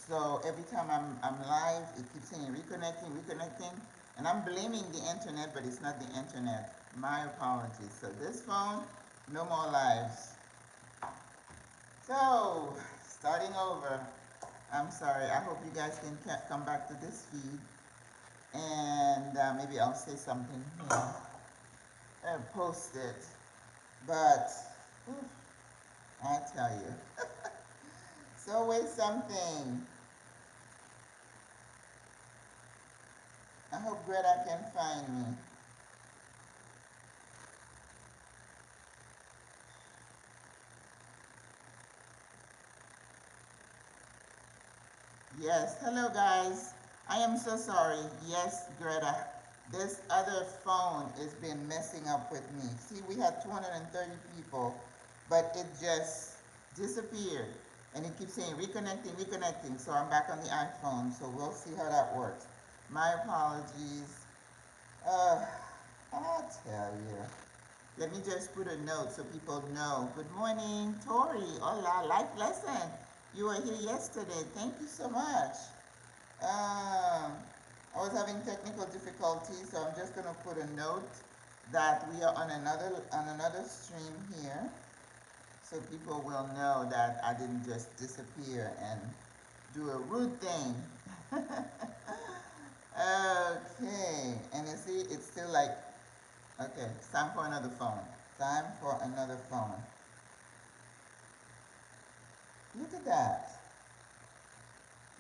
So every time I'm live, it keeps saying reconnecting, and I'm blaming the internet, but it's not the internet. My apologies. So this phone, no more lives. So, starting over. I'm sorry. I hope you guys can come back to this feed, and maybe I'll say something here and post it. But, whew, I tell you, it's always something. I hope Greta can find me. Yes, hello guys. I am so sorry. Yes, Greta. This other phone has been messing up with me. See, we had 230 people, but it just disappeared. And it keeps saying reconnecting. So I'm back on the iPhone, so we'll see how that works. My apologies. Uh, I tell you. Let me just put a note so people know. Good morning, Tori. Hola, life lesson. You were here yesterday. Thank you so much. I was having technical difficulties, so I'm just going to put a note that we are on another stream here, so people will know that I didn't just disappear and do a rude thing. Okay, and you see, it's still like, okay, it's time for another phone. Time for another phone. Look at that.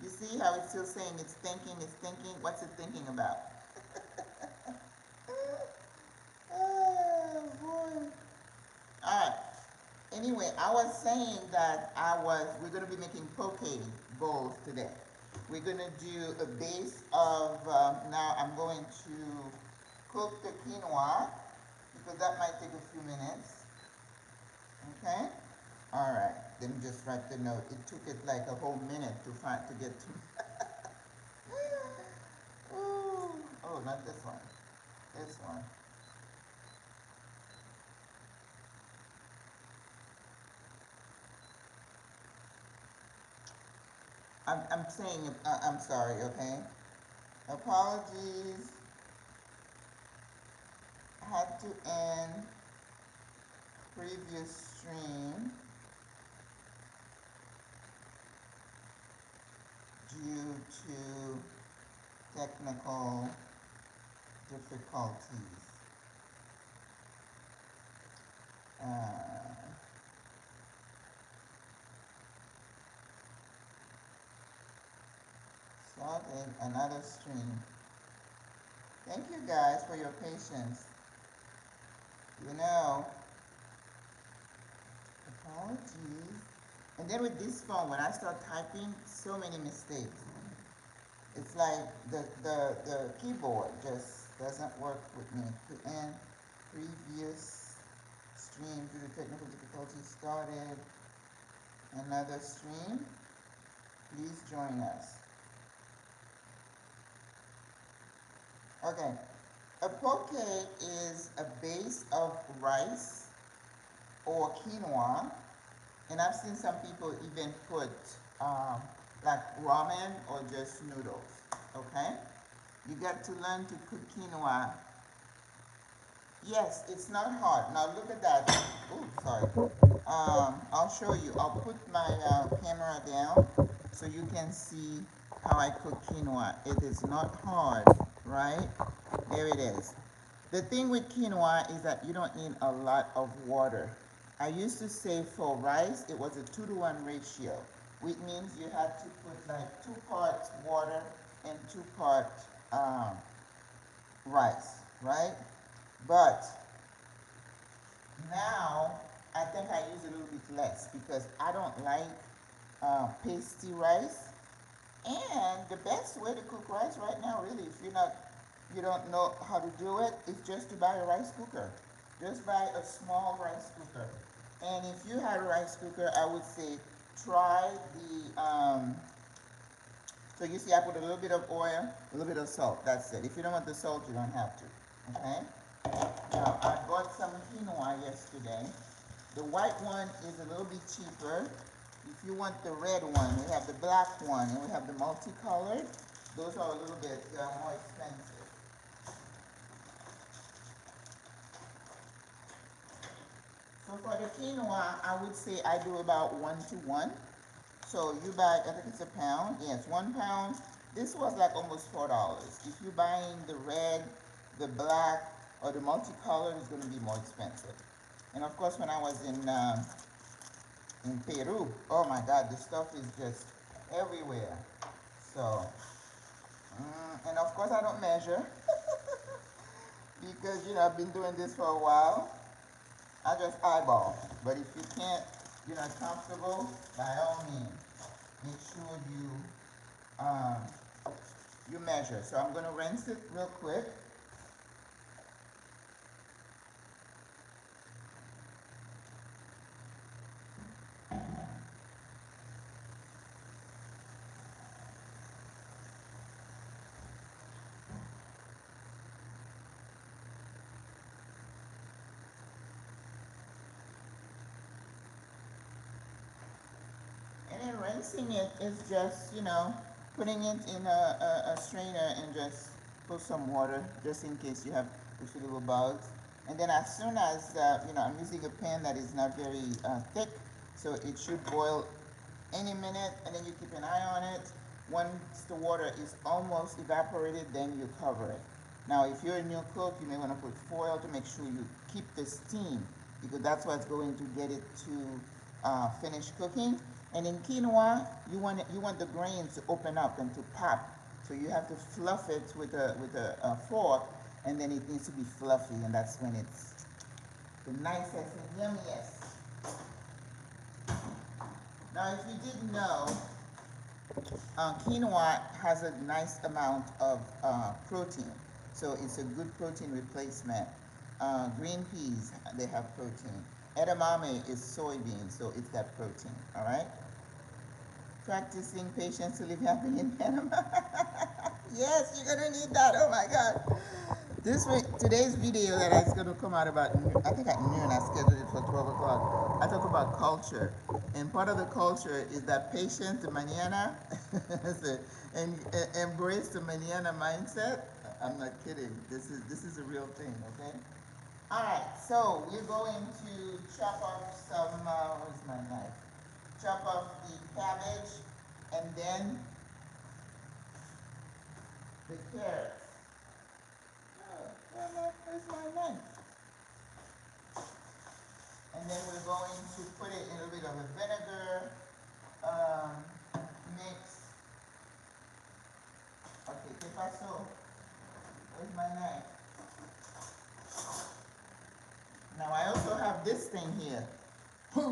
You see how it's still saying it's thinking. What's it thinking about? Oh, boy. Alright. Anyway, I was saying that we're going to be making poke bowls today. We're going to do a base of, now I'm going to cook the quinoa, because that might take a few minutes. Okay? Alright, let me just write the note. It took it like a whole minute to get to. Ooh. Oh, not this one. This one. I'm saying, I'm sorry, okay? Apologies. Had to end previous stream due to technical difficulties. Started another stream. Thank you guys for your patience. You know, apologies. And then with this phone, when I start typing, so many mistakes. It's like the keyboard just doesn't work with me. To end previous stream due to technical difficulties, started another stream. Please join us. Okay, a poke is a base of rice or quinoa, and I've seen some people even put like ramen or just noodles. Okay, you got to learn to cook quinoa. Yes, it's not hard. Now look at that. Oh, sorry. I'll show you. I'll put my camera down so you can see how I cook quinoa. It is not hard, right? There it is. The thing with quinoa is that you don't need a lot of water. I used to say for rice, it was a 2-to-1 ratio, which means you had to put like 2 parts water and 2 parts rice, right? But now I think I use a little bit less because I don't like pasty rice. And the best way to cook rice right now, really, if you don't know how to do it, is just to buy a rice cooker. Just buy a small rice cooker. And if you had a rice cooker, I would say try so you see I put a little bit of oil, a little bit of salt, that's it. If you don't want the salt, you don't have to, okay? Now, I bought some quinoa yesterday. The white one is a little bit cheaper. If you want the red one, we have the black one, and we have the multicolored. Those are a little bit more expensive. So for the quinoa, I would say I do about 1 to 1. So you buy, I think it's a pound. Yes, 1 pound. This was like almost $4. If you're buying the red, the black, or the multicolored, it's going to be more expensive. And of course, when I was in Peru, oh my God, the stuff is just everywhere. So, and of course, I don't measure because I've been doing this for a while. I just eyeball. But if you can't, you're not comfortable, by all means, make sure you measure. So I'm going to rinse it real quick. And then rinsing it is just, putting it in a strainer and just put some water just in case you have a few little bugs. And then as soon as, I'm using a pan that is not very thick, so it should boil any minute, and then you keep an eye on it. Once the water is almost evaporated, then you cover it. Now, if you're a new cook, you may want to put foil to make sure you keep the steam, because that's what's going to get it to finish cooking. And in quinoa, you want the grains to open up and to pop. So you have to fluff it with a fork, and then it needs to be fluffy, and that's when it's the nicest and yummiest. Now, if you didn't know, quinoa has a nice amount of protein, so it's a good protein replacement. Green peas, they have protein. Edamame is soybean, so it's that protein, all right? Practicing patience to live happily in Panama. Yes, you're gonna need that, oh my God. Today's video that is gonna come out about, I think at noon, I scheduled it for 12 o'clock. I talk about culture, and part of the culture is that patience, the mañana, and embrace the mañana mindset. I'm not kidding, this is a real thing, okay? All right, so we're going to chop off some, where's my knife? Chop off the cabbage, and then the carrots. Oh, where's my knife? And then we're going to put it in a little bit of a vinegar mix. Okay, ¿qué pasó? Where's my knife? Now I also have this thing here. My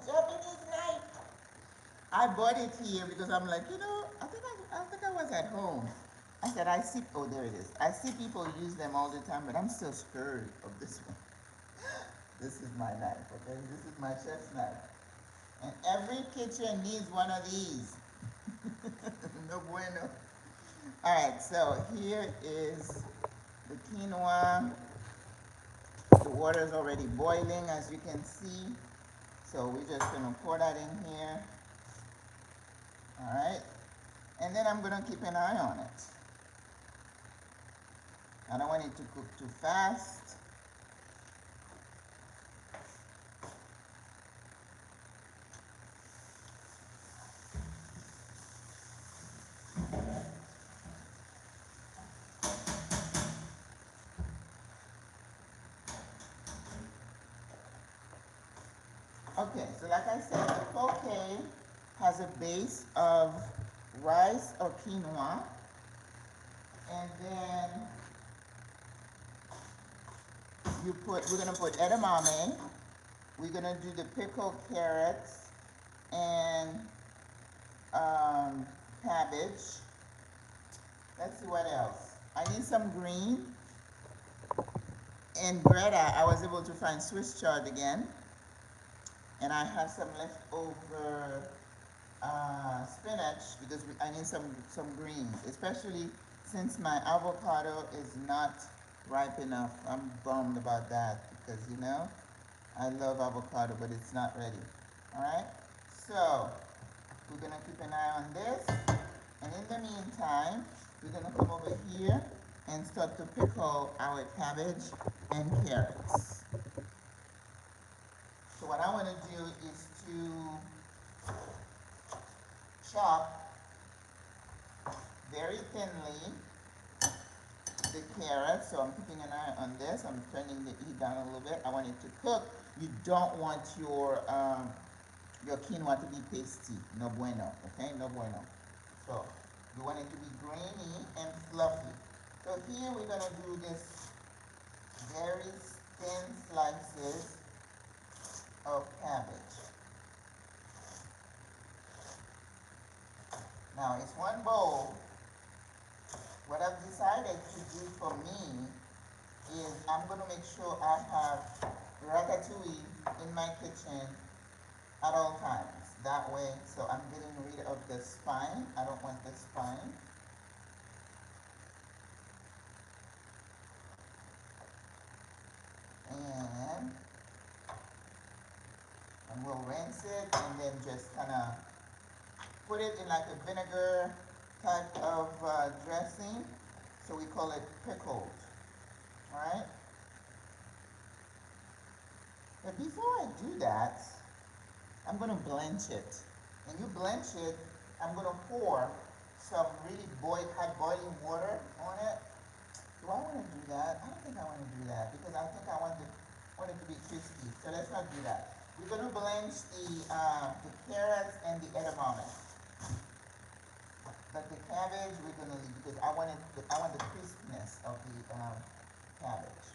Japanese knife. I bought it here because I'm like, I think I was at home. I said, oh, there it is. I see people use them all the time, but I'm still scared of this one. This is my knife, okay? This is my chef's knife. And every kitchen needs one of these. No bueno. All right, so here is the quinoa. The water is already boiling, as you can see. So we're just gonna pour that in here. All right, and then I'm gonna keep an eye on it. I don't want it to cook too fast. Okay, so like I said, the poke has a base of rice or quinoa, and then we're gonna put edamame, we're gonna do the pickled carrots and cabbage. Let's see what else. I need some green. In Greta, I was able to find Swiss chard again, and I have some leftover spinach because I need some greens, especially since my avocado is not ripe enough. I'm bummed about that because I love avocado, but it's not ready. Alright? So, we're gonna keep an eye on this. And in the meantime, we're gonna come over here and start to pickle our cabbage and carrots. So what I wanna do is to chop very thinly the carrots. So I'm keeping an eye on this. I'm turning the heat down a little bit. I want it to cook. You don't want your quinoa to be pasty. No bueno, okay? No bueno. So you want it to be grainy and fluffy. So here we're gonna do this very thin slices of cabbage. Now it's one bowl. What I've decided to do for me is I'm going to make sure I have ratatouille in my kitchen at all times. That way, so I'm getting rid of the spine. I don't want the spine. And we'll rinse it and then just kind of put it in like a vinegar type of dressing. So we call it pickled. Alright? But before I do that, I'm going to blanch it. When you blanch it, I'm going to pour some really hot boiling water on it. Do I want to do that? I don't think I want to do that because I think I want it to be crispy. So let's not do that. We're going to blanch the carrots and the edamame. But the cabbage we're going to leave because I want the crispness of the cabbage.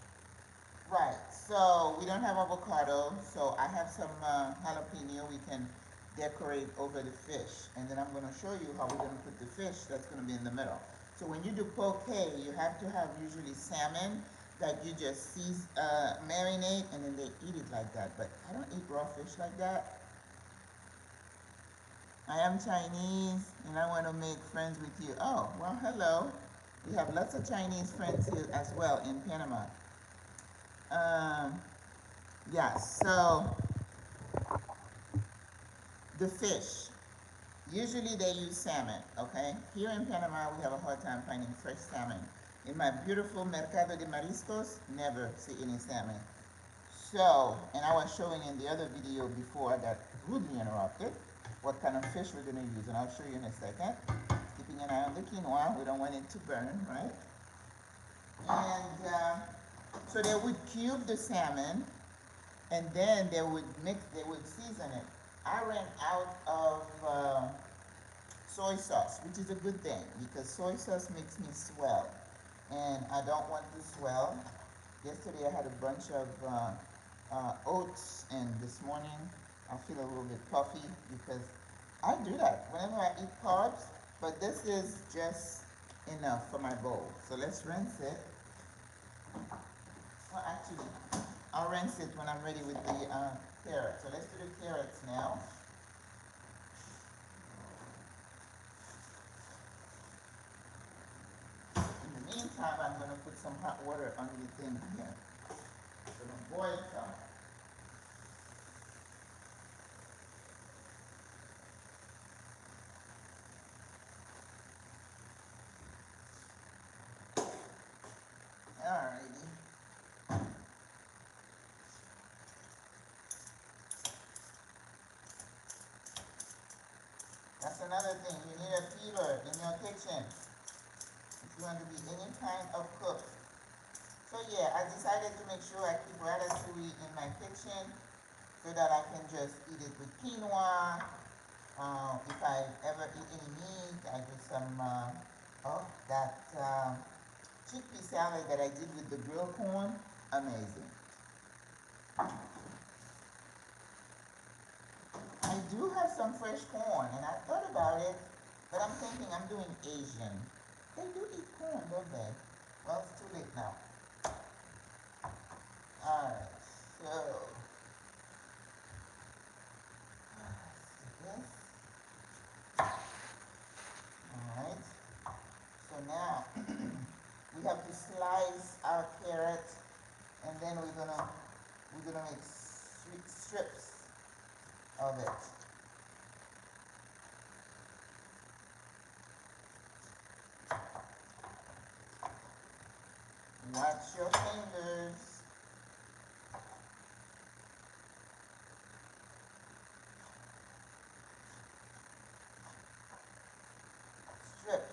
Right, so we don't have avocado, so I have some jalapeno we can decorate over the fish. And then I'm going to show you how we're going to put the fish that's going to be in the middle. So when you do poke, you have to have usually salmon that you just marinate and then they eat it like that. But I don't eat raw fish like that. I am Chinese and I want to make friends with you. Oh, well, hello. We have lots of Chinese friends here as well in Panama. Yeah, so the fish. Usually they use salmon, okay? Here in Panama, we have a hard time finding fresh salmon. In my beautiful Mercado de Mariscos, never see any salmon. So, and I was showing in the other video before I got rudely interrupted what kind of fish we're going to use, and I'll show you in a second. Keeping an eye on the quinoa, we don't want it to burn, right? And so they would cube the salmon, and then they would season it. I ran out of soy sauce, which is a good thing because soy sauce makes me swell, and I don't want to swell. Yesterday I had a bunch of oats, and this morning I feel a little bit puffy because I do that whenever I eat carbs, but this is just enough for my bowl. So let's rinse it. Well, actually, I'll rinse it when I'm ready with the carrots. So let's do the carrots now. In the meantime, I'm going to put some hot water on the thing here. I'm going to boil some. Alrighty. That's another thing. You need a peeler in your kitchen if you want to be any kind of cook. So yeah, I decided to make sure I keep ratatouille in my kitchen so that I can just eat it with quinoa. If I ever eat any meat, I do some chickpea salad that I did with the grilled corn. Amazing. I do have some fresh corn, and I thought about it, but I'm thinking I'm doing Asian. They do eat corn, don't they? Well, it's too late now. Alright, so this. Alright. So now we have to slice our carrot, and then we're gonna make strips of it. Watch your fingers. Strips.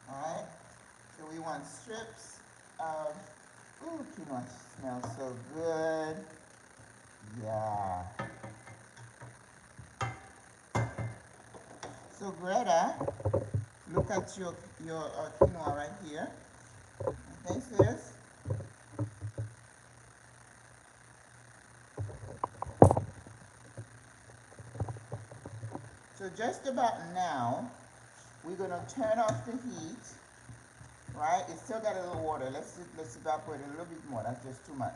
Alright, so we want strips of, ooh, quinoa smells so good. Yeah. So Greta, look at your quinoa right here. Okay, sis? So just about now, we're gonna turn off the heat, right? It's still got a little water. Let's evaporate it a little bit more. That's just too much.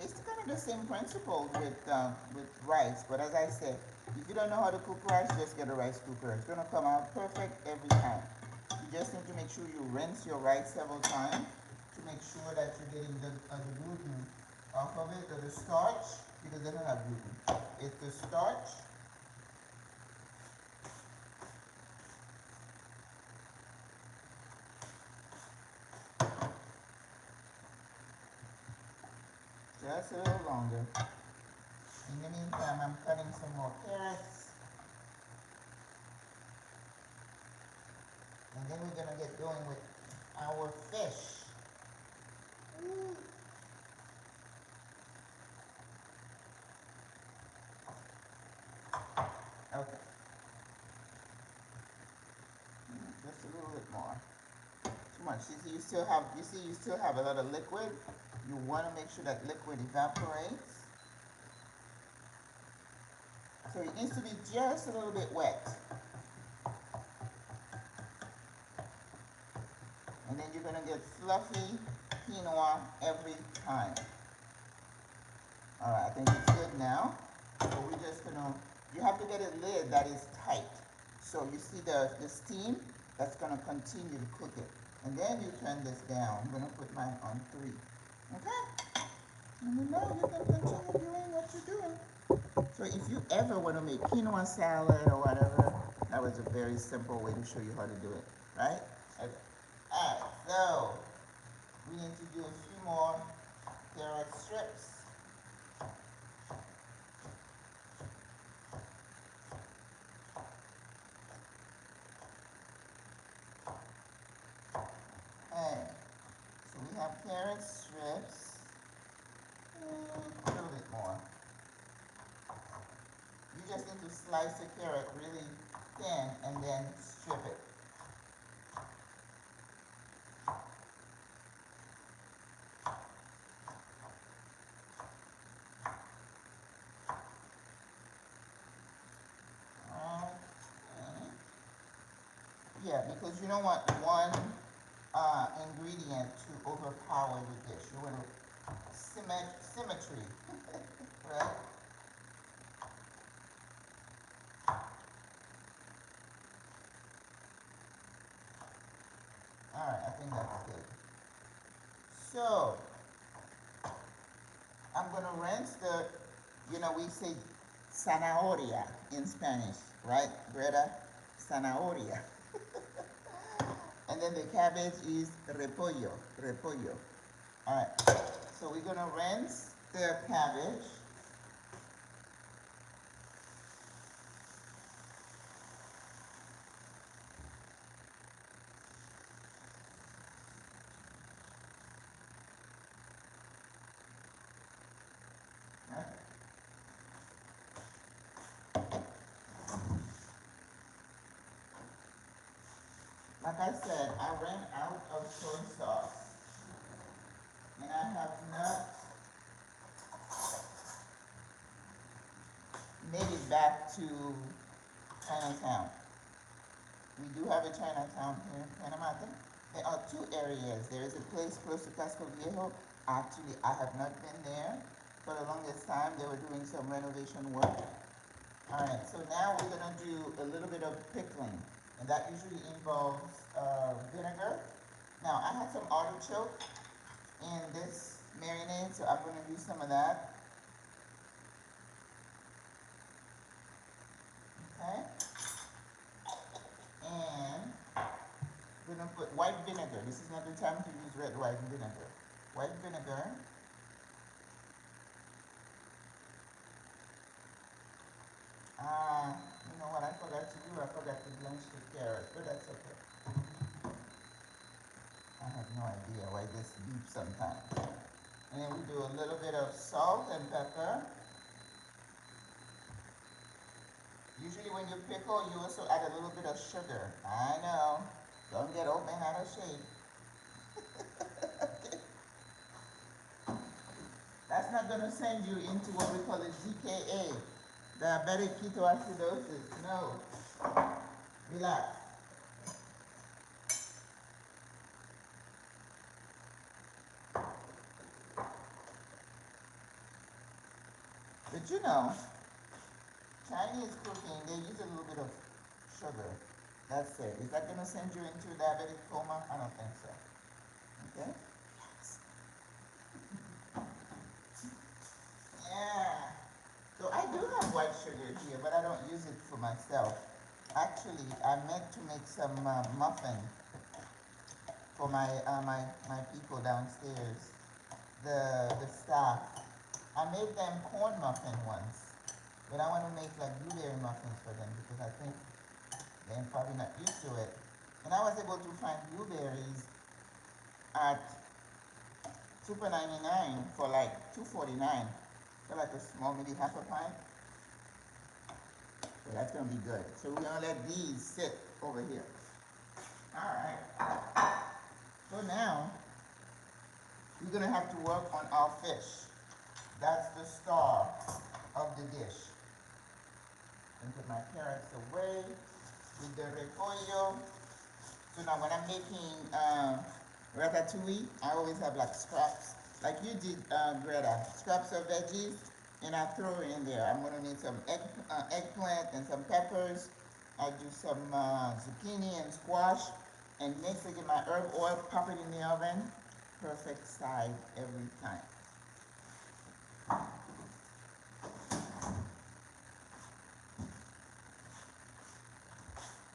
It's kind of the same principle with rice, but as I said, if you don't know how to cook rice, just get a rice cooker. It's gonna come out perfect every time. You just need to make sure you rinse your rice several times to make sure that you're getting the gluten off of it, or the starch, because it doesn't have gluten. It's the starch. Just a little longer. In the meantime, I'm cutting some more carrots. And then we're gonna get going with our fish. Ooh. Okay. Just a little bit more. Too much. You still have a lot of liquid. You want to make sure that liquid evaporates. So it needs to be just a little bit wet. And then you're gonna get fluffy quinoa every time. Alright, I think it's good now. So we're just gonna, you have to get a lid that is tight. So you see the steam, that's gonna continue to cook it. And then you turn this down. I'm gonna put mine on 3. Okay? And then now you can continue doing what you're doing. So if you ever want to make quinoa salad or whatever, that was a very simple way to show you how to do it, right? Okay. Alright, so we need to do a few more carrot strips. Okay, so we have carrot strips. A little bit more. You just need to slice the carrot really thin and then strip it. Yeah, because you don't want one ingredient to overpower the dish. You want symmetry, right? Alright, I think that's good. So, I'm going to rinse the, we say zanahoria in Spanish, right, Greta? Zanahoria. And then the cabbage is repollo. Alright, so we're going to rinse the cabbage. Like I said, I ran out of soy sauce, and I have not made it back to Chinatown. We do have a Chinatown here in Panama. There are 2 areas. There is a place close to Casco Viejo. Actually, I have not been there for the longest time. They were doing some renovation work. Alright, so now we're gonna do a little bit of pickling, and that usually involves vinegar. Now, I had some artichoke in this marinade, so I'm gonna use some of that. Okay? And we're gonna put white vinegar. This is not the time to use red wine vinegar. White vinegar. You know what I forgot to do? I forgot to blanch the carrot, but that's okay. I have no idea why this beeps sometimes. And then we do a little bit of salt and pepper. Usually when you pickle, you also add a little bit of sugar. I know. Don't get old man out of shape. That's not going to send you into what we call a GKA, diabetic ketoacidosis. No. Relax. But you know, Chinese cooking, they use a little bit of sugar. That's it. Is that going to send you into a diabetic coma? I don't think so. Okay? Yeah. So I do have white sugar here, but I don't use it for myself. Actually, I meant to make some muffin for my people downstairs, the staff. I made them corn muffin once, but I want to make like blueberry muffins for them because I think they're probably not used to it. And I was able to find blueberries at Super 99 for like $2.49. So like a small, maybe half a pint. So that's gonna be good. So we're gonna let these sit over here. Alright. So now we're gonna have to work on our fish. That's the star of the dish. And put my carrots away with the repollo. So now when I'm making ratatouille, I always have like scraps, like you did, Greta, scraps of veggies, and I throw it in there. I'm gonna need some eggplant and some peppers. I do some zucchini and squash, and mix it in my herb oil, pop it in the oven. Perfect side every time.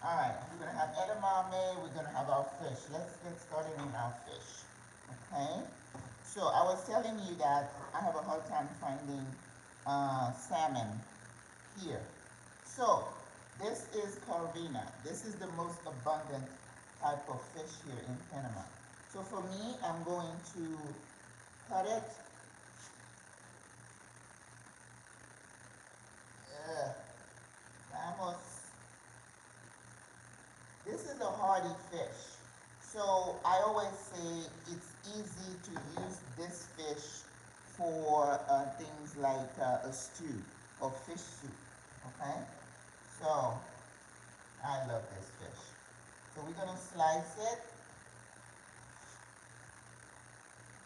Alright, we're gonna have edamame, we're gonna have our fish. Let's get started on our fish. Okay? So I was telling you that I have a hard time finding salmon here. So this is Corvina. This is the most abundant type of fish here in Panama. So for me, I'm going to cut it. Vamos. This is a hardy fish. So I always say it's easy to use this fish for things like a stew or fish soup. Okay? So I love this fish. So we're gonna slice it.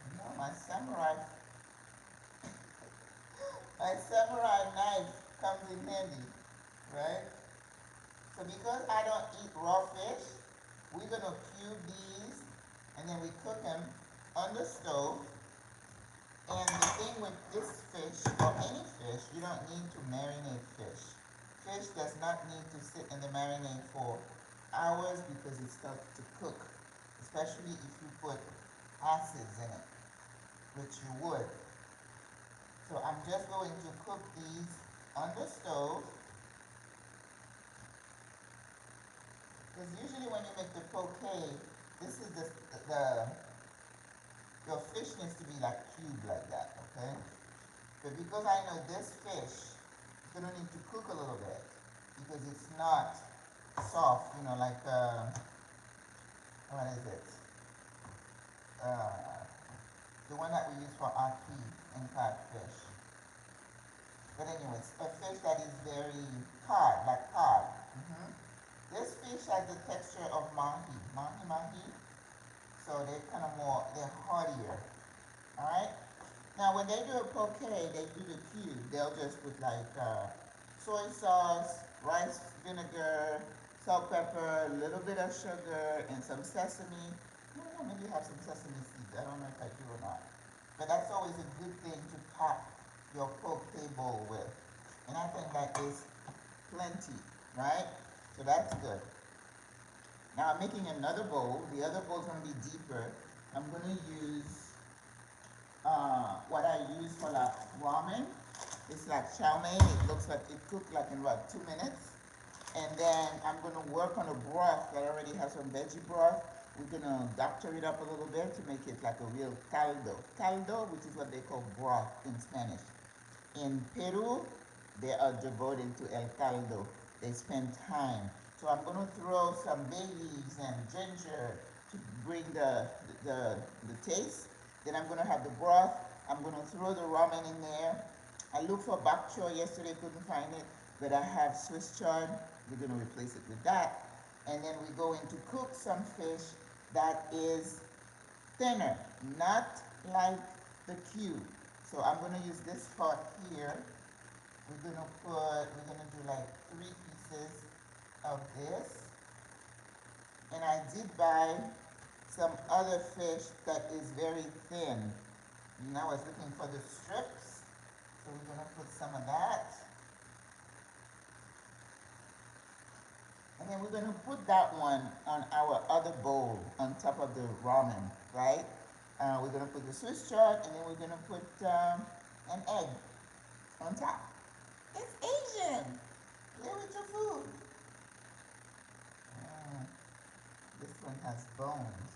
You know, my samurai knife comes in handy, right? So because I don't eat raw fish, we're gonna cube these and then we cook them on the stove. And the thing with this fish, or any fish, you don't need to marinate fish. Fish does not need to sit in the marinade for hours because it starts to cook, especially if you put acids in it, which you would. So I'm just going to cook these on the stove. Because usually when you make the poke, this is the fish needs to be like cubed like that, okay? But because I know this fish is gonna need to cook a little bit because it's not soft, you know, like what is it? The one that we use for ackee and codfish. But anyways, a fish that is very hard, like cod. This fish has the texture of mahi. So they're kind of more, they're hardier. Alright? Now when they do a poke, they do the cube. They'll just put like soy sauce, rice vinegar, salt, pepper, a little bit of sugar, and some sesame. I don't know, maybe have some sesame seeds. I don't know if I do or not. But that's always a good thing to top your poke bowl with. And I think that is plenty, right? So that's good. Now I'm making another bowl. The other bowl is going to be deeper. I'm going to use what I use for like ramen. It's like chow mein. It looks like it cooked like in about 2 minutes. And then I'm going to work on a broth that already has some veggie broth. We're going to doctor it up a little bit to make it like a real caldo. Caldo, which is what they call broth in Spanish. In Peru, they are devoted to el caldo. They spend time. So I'm going to throw some bay leaves and ginger to bring the taste. Then I'm going to have the broth. I'm going to throw the ramen in there. I looked for bok choy yesterday, couldn't find it, but I have Swiss chard. We're going to replace it with that. And then we're going to cook some fish that is thinner, not like the cube. So I'm going to use this pot here. We're going to do like 3 pieces of this. And I did buy some other fish that is very thin. And I was looking for the strips. So we're going to put some of that. And then we're going to put that one on our other bowl on top of the ramen, right? We're going to put the Swiss chard, and then we're going to put an egg on top. It's Asian. Play with your food. This one has bones.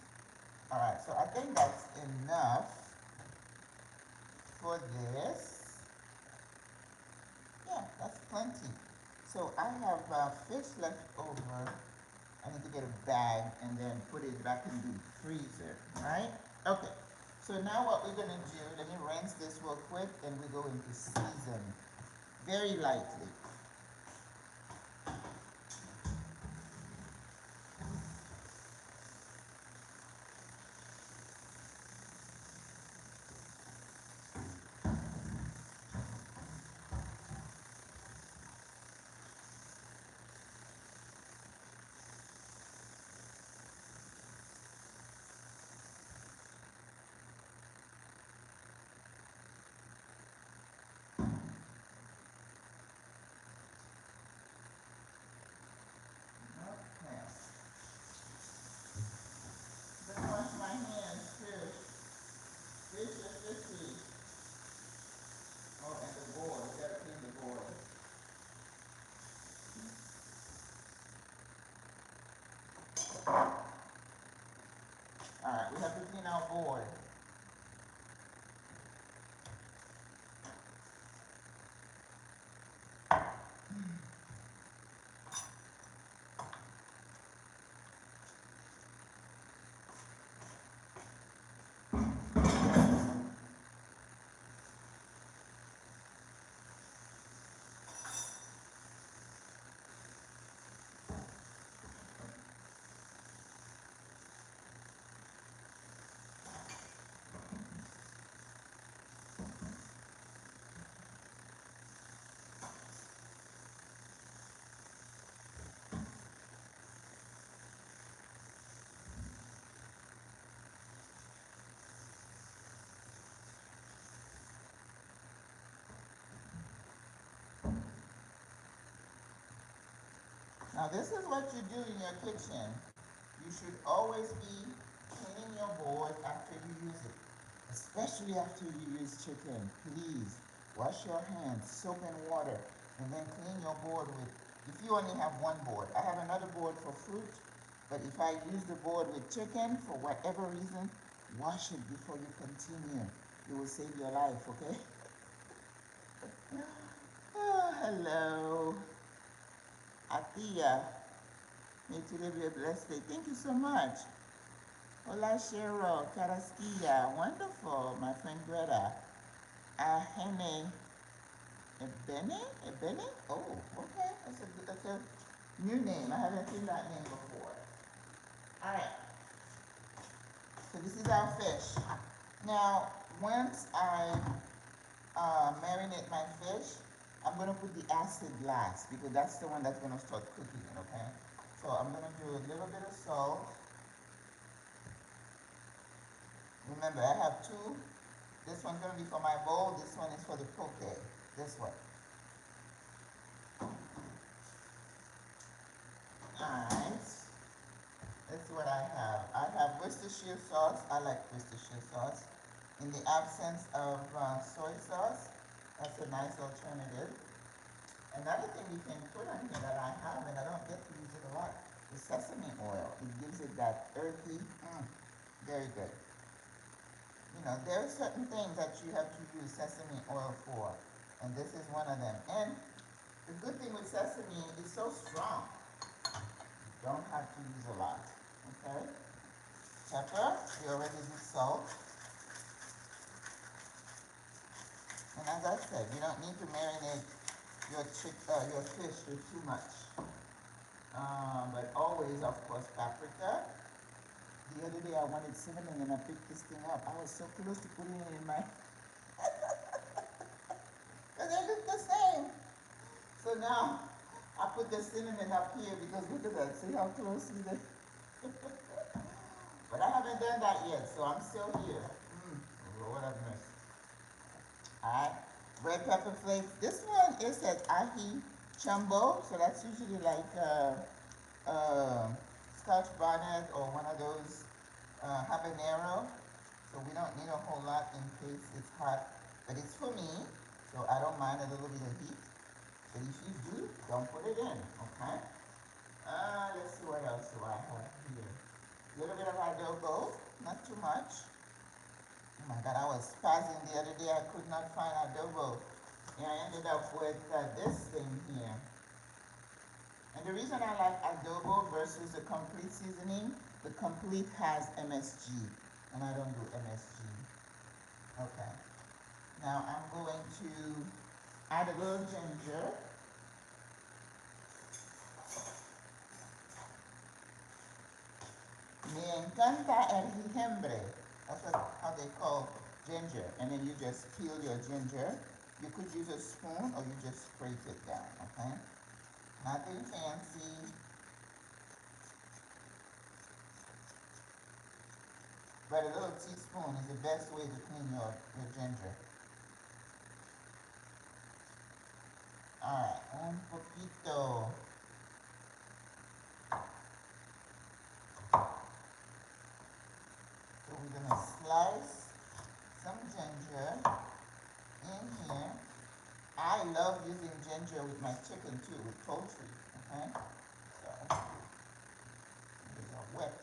All right, so I think that's enough for this. Yeah, that's plenty. So I have fish left over. I need to get a bag and then put it back in the freezer, right? Okay, so now what we're gonna do, let me rinse this real quick and we go into season very lightly. Okay. Gonna wash my hands too. Fish is fishy. Oh, and the board. We gotta clean the board. Alright, we have to clean our board. Now this is what you do in your kitchen. You should always be cleaning your board after you use it. Especially after you use chicken. Please wash your hands, soap and water, and then clean your board with, if you only have one board. I have another board for fruit, but if I use the board with chicken, for whatever reason, wash it before you continue. It will save your life, okay? Oh, hello. Atia. May today be a blessed day. Thank you so much. Hola, Cheryl, Carasquilla. Wonderful, my friend Greta. Ahene. Ebene? Ebene? Oh, okay. That's a new name. I haven't seen that name before. All right. So this is our fish. Now, once I marinate my fish, I'm gonna put the acid last because that's the one that's gonna start cooking it, okay? So I'm gonna do a little bit of salt. Remember, I have two. This one's gonna be for my bowl, this one is for the poke. This one. Alright. That's what I have. I have Worcestershire sauce. I like Worcestershire sauce. In the absence of soy sauce, that's a nice alternative. Another thing you can put on here that I have, and I don't get to use it a lot, is sesame oil. It gives it that earthy, very good. You know, there are certain things that you have to use sesame oil for, and this is one of them. And the good thing with sesame is so strong. You don't have to use a lot, okay? Pepper, we already did salt. And as I said, you don't need to marinate your fish with too much. But always, of course, paprika. The other day I wanted cinnamon and I picked this thing up. I was so close to putting it in my, because they look the same. So now I put the cinnamon up here because look at that. See how closely they. But I haven't done that yet, so I'm still here. Lord have mercy. Alright, red pepper flakes. This one is at ahi chumbo, so that's usually like Scotch bonnet or one of those habanero. So we don't need a whole lot in case it's hot, but it's for me, so I don't mind a little bit of heat. But if you do, don't put it in, okay? Let's see what else do I have here. A little bit of adobo, not too much. Oh my God, I was spazzing the other day. I could not find adobo. And I ended up with this thing here. And the reason I like adobo versus the complete seasoning, the complete has MSG. And I don't do MSG. Okay. Now I'm going to add a little ginger. Me encanta el jengibre. That's how they call ginger. And then you just peel your ginger. You could use a spoon or you just scrape it down, okay? Nothing fancy. But a little teaspoon is the best way to clean your ginger. Alright, un poquito. So we're gonna slice some ginger in here. I love using ginger with my chicken too, with poultry, okay? So, these are wet.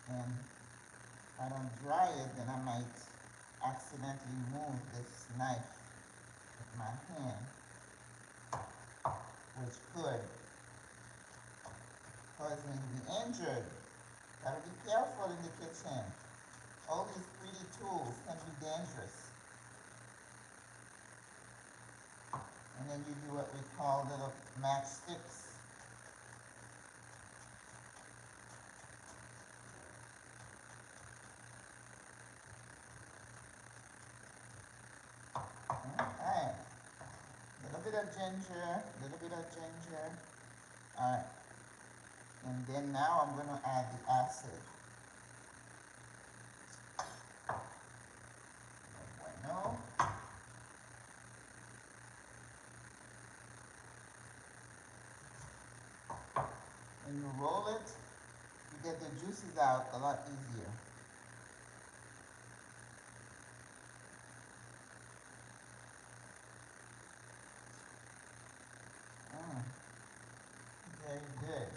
And if I don't dry it, then I might accidentally move this knife with my hand, which could cause me to be injured. Gotta be careful in the kitchen. All these pretty tools can be dangerous. And then you do what we call little matchsticks. Okay. Little bit of ginger, little bit of ginger. Alright. And then now I'm going to add the acid. Bueno. When you roll it, you get the juices out a lot easier. Very good.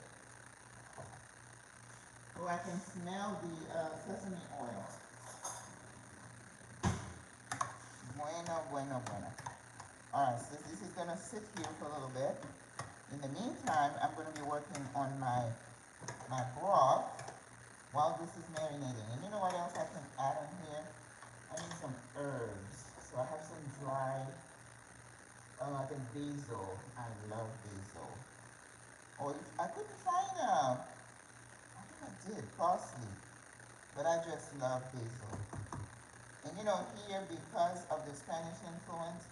Oh, I can smell the sesame oil. Bueno, bueno, bueno. Alright, so this is going to sit here for a little bit. In the meantime, I'm going to be working on my broth while this is marinating. And you know what else I can add on here? I need some herbs. So I have some dried, I think basil. I love basil. Or I couldn't find I think I did, parsley. But I just love basil. And you know, here, because of the Spanish influence,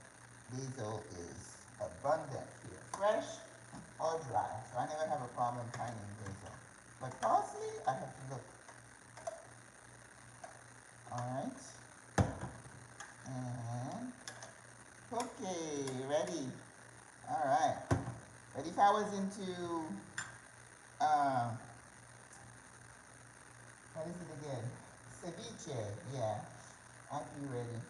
basil is abundant here. Fresh or dry. So I never have a problem finding basil. But parsley, I have to look. Alright. And okay, ready. Alright. But if I was into what is it again? Ceviche, yeah. I'd be ready.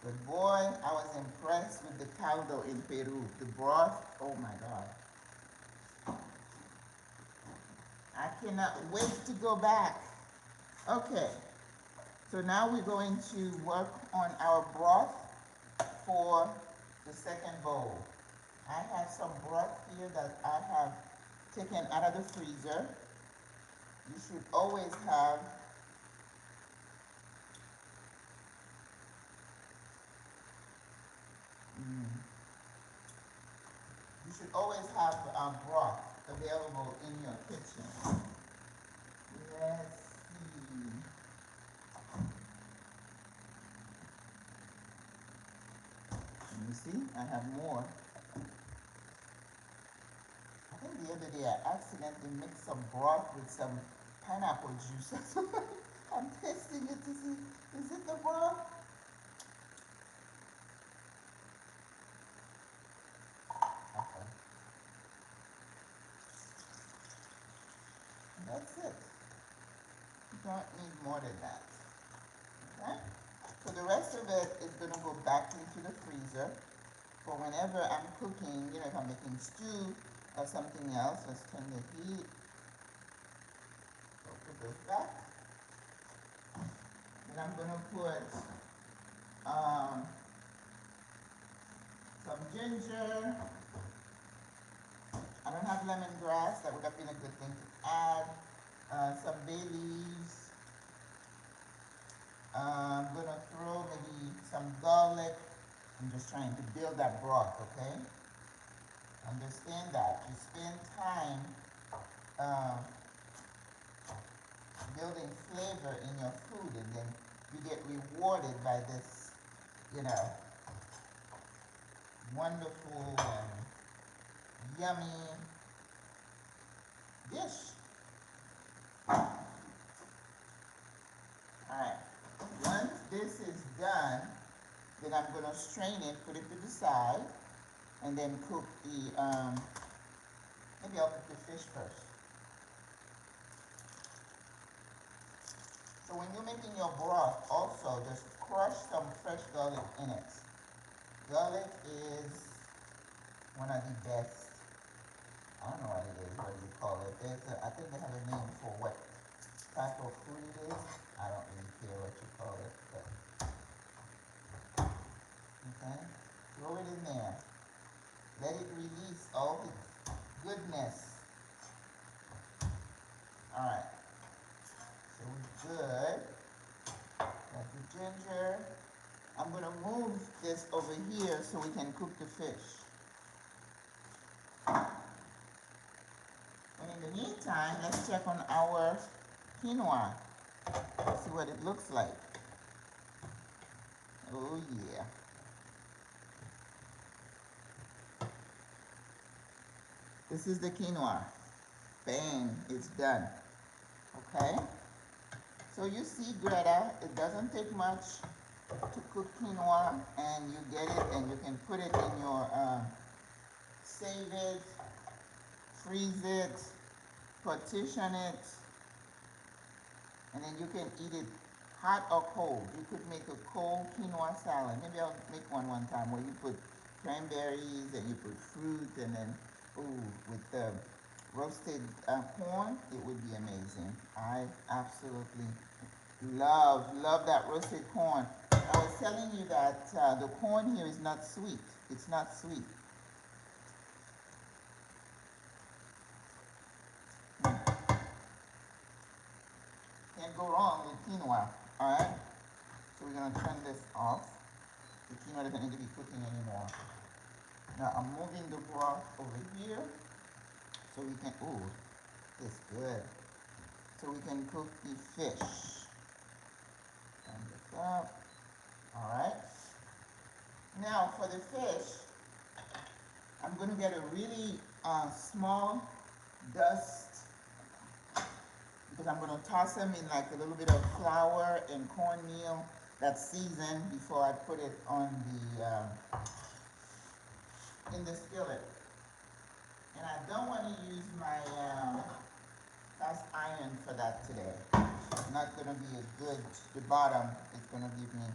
But boy, I was impressed with the caldo in Peru. The broth, oh my God. I cannot wait to go back. Okay, so now we're going to work on our broth for the second bowl. I have some broth here that I have taken out of the freezer. You should always have broth available in your kitchen. Let's see. You see, I have more. I think the other day I accidentally mixed some broth with some pineapple juice. I'm testing it to see, is it the broth? Okay. That's it. You don't need more than that. Okay? So the rest of it is going to go back into the freezer for whenever I'm cooking, if I'm making stew or something else. Let's turn the heat. So put this back. Then I'm going to put some ginger. I don't have lemongrass. That would have been a good thing to add. Some bay leaves. I'm going to throw maybe some garlic. I'm just trying to build that broth, okay? Understand that. You spend time building flavor in your food, and then you get rewarded by this, wonderful and yummy dish. Alright, once this is done, then I'm going to strain it, put it to the side, and then cook the, maybe I'll cook the fish first. So when you're making your broth, also just crush some fresh garlic in it. Garlic is one of the best, I don't know what it is, what do you call it? I think they have a name for what type of food it is. I don't really care what you call it, but, okay, throw it in there. Let it release all the goodness. Alright, so we're good. Got the ginger. I'm going to move this over here so we can cook the fish. And in the meantime, let's check on our quinoa. See what it looks like. Oh yeah. This is the quinoa. Bang, it's done. Okay? So you see, Greta, it doesn't take much to cook quinoa, and you get it and you can put it in your, save it, freeze it, partition it, and then you can eat it hot or cold. You could make a cold quinoa salad. Maybe I'll make one time where you put cranberries and you put fruit, and then, ooh, with the roasted corn, it would be amazing. I absolutely love that roasted corn. I was telling you that the corn here is not sweet. It's not sweet. Can't go wrong with quinoa. Alright? So we're going to turn this off. The quinoa doesn't need to be cooking anymore. Now I'm moving the broth over here so we can, ooh, it's good. So we can cook the fish. Turn this up. Alright. Now for the fish, I'm gonna get a really small dust because I'm gonna toss them in like a little bit of flour and cornmeal that's seasoned before I put it on the in the skillet. And I don't want to use my cast iron for that today. It's not gonna be as good. The bottom is gonna give me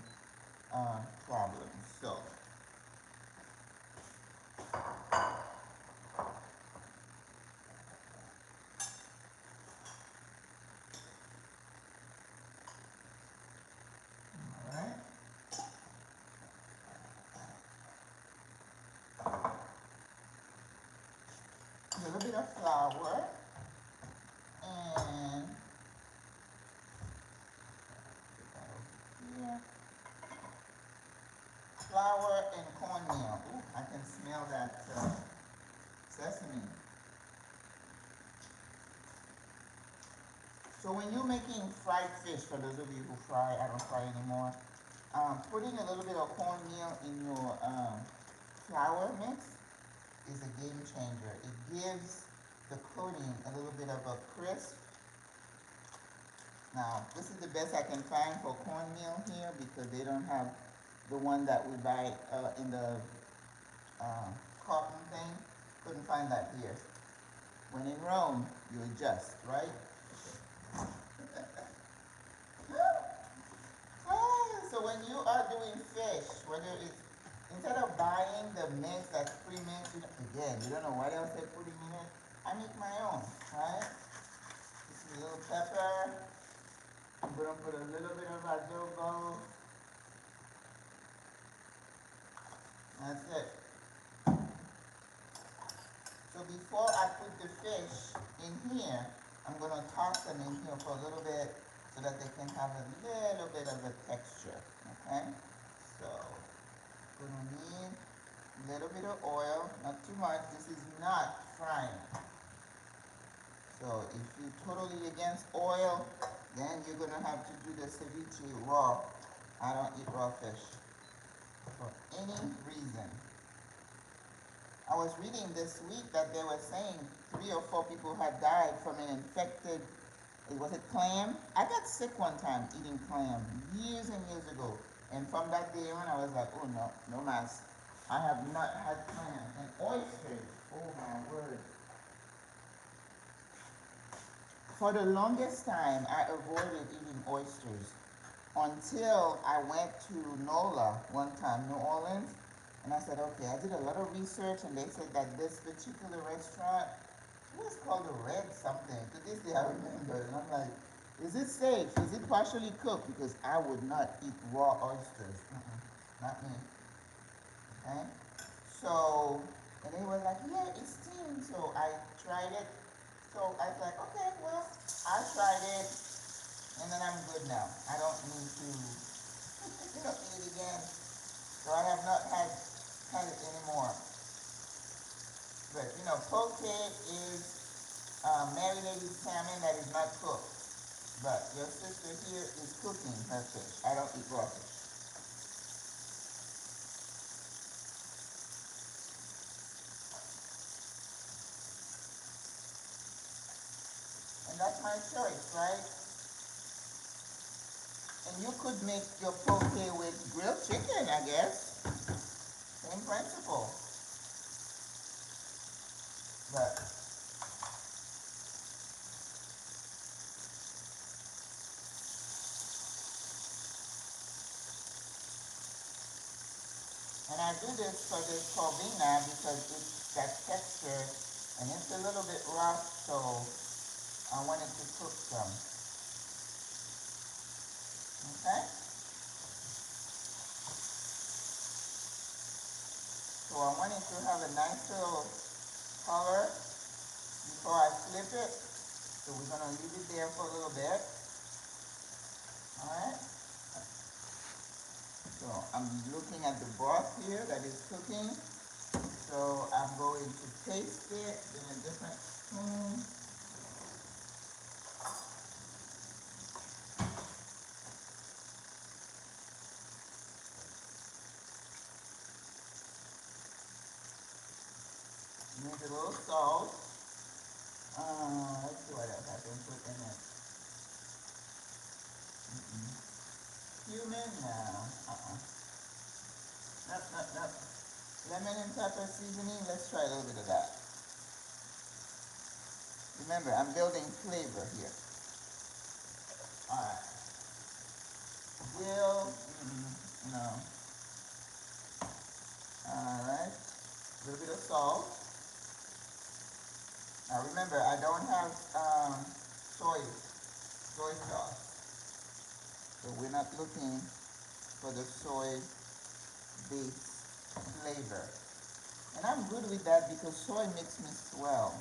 problems. So. Alright. A little bit of flour and here. Flour and cornmeal. Ooh, I can smell that sesame. So when you're making fried fish, for those of you who fry, I don't fry anymore, putting a little bit of cornmeal in your flour mix is a game changer. It gives the coating a little bit of a crisp. Now, this is the best I can find for cornmeal here because they don't have the one that we buy in the carton thing. Couldn't find that here. When in Rome, you adjust, right? So when you are doing fish, whether it's instead of buying the mix that's pre-mixed, again, you don't know what else they're putting in it. I make my own, right? This is a little pepper. I'm gonna put a little bit of adobo. That's it. So before I put the fish in here, I'm gonna toss them in here for a little bit so that they can have a little bit of a texture, okay? So, gonna need a little bit of oil, not too much. This is not frying. So if you're totally against oil, then you're gonna have to do the ceviche raw. I don't eat raw fish for any reason. I was reading this week that they were saying 3 or 4 people had died from an infected, was it clam? I got sick one time eating clam years and years ago. And from that day on, I was like, oh no, no mas. I have not had clam. And oysters, oh my word. For the longest time, I avoided eating oysters until I went to NOLA one time, New Orleans. And I said, okay, I did a lot of research and they said that this particular restaurant, it was called the Red something. To this day I remember. And I'm like, is it safe? Is it partially cooked? Because I would not eat raw oysters. Not me. Okay? So, and they were like, yeah, it's steamed. So I tried it. So I was like, okay, well, I tried it. And then I'm good now. I don't need to eat it again. So I have not had it anymore. But you know, poke is marinated salmon that is not cooked. But your sister here is cooking her fish. I don't eat raw fish. And that's my choice, right? And you could make your poke with grilled chicken, I guess. Same principle. But and I do this for this Corvina because it's that texture and it's a little bit rough, so I wanted to cook some. Okay? So I want it to have a nice little color before I flip it. So we're going to leave it there for a little bit. Alright? So I'm looking at the broth here that is cooking. So I'm going to taste it in a different spoon. needs a little salt. Let's see what else I can put in it. Cumin? No. Nope. Lemon and pepper seasoning, let's try a little bit of that. Remember, I'm building flavor here. Alright. Dill, no. Alright. A little bit of salt. Now remember, I don't have soy sauce. So we're not looking for the soy-based flavor. And I'm good with that because soy makes me swell.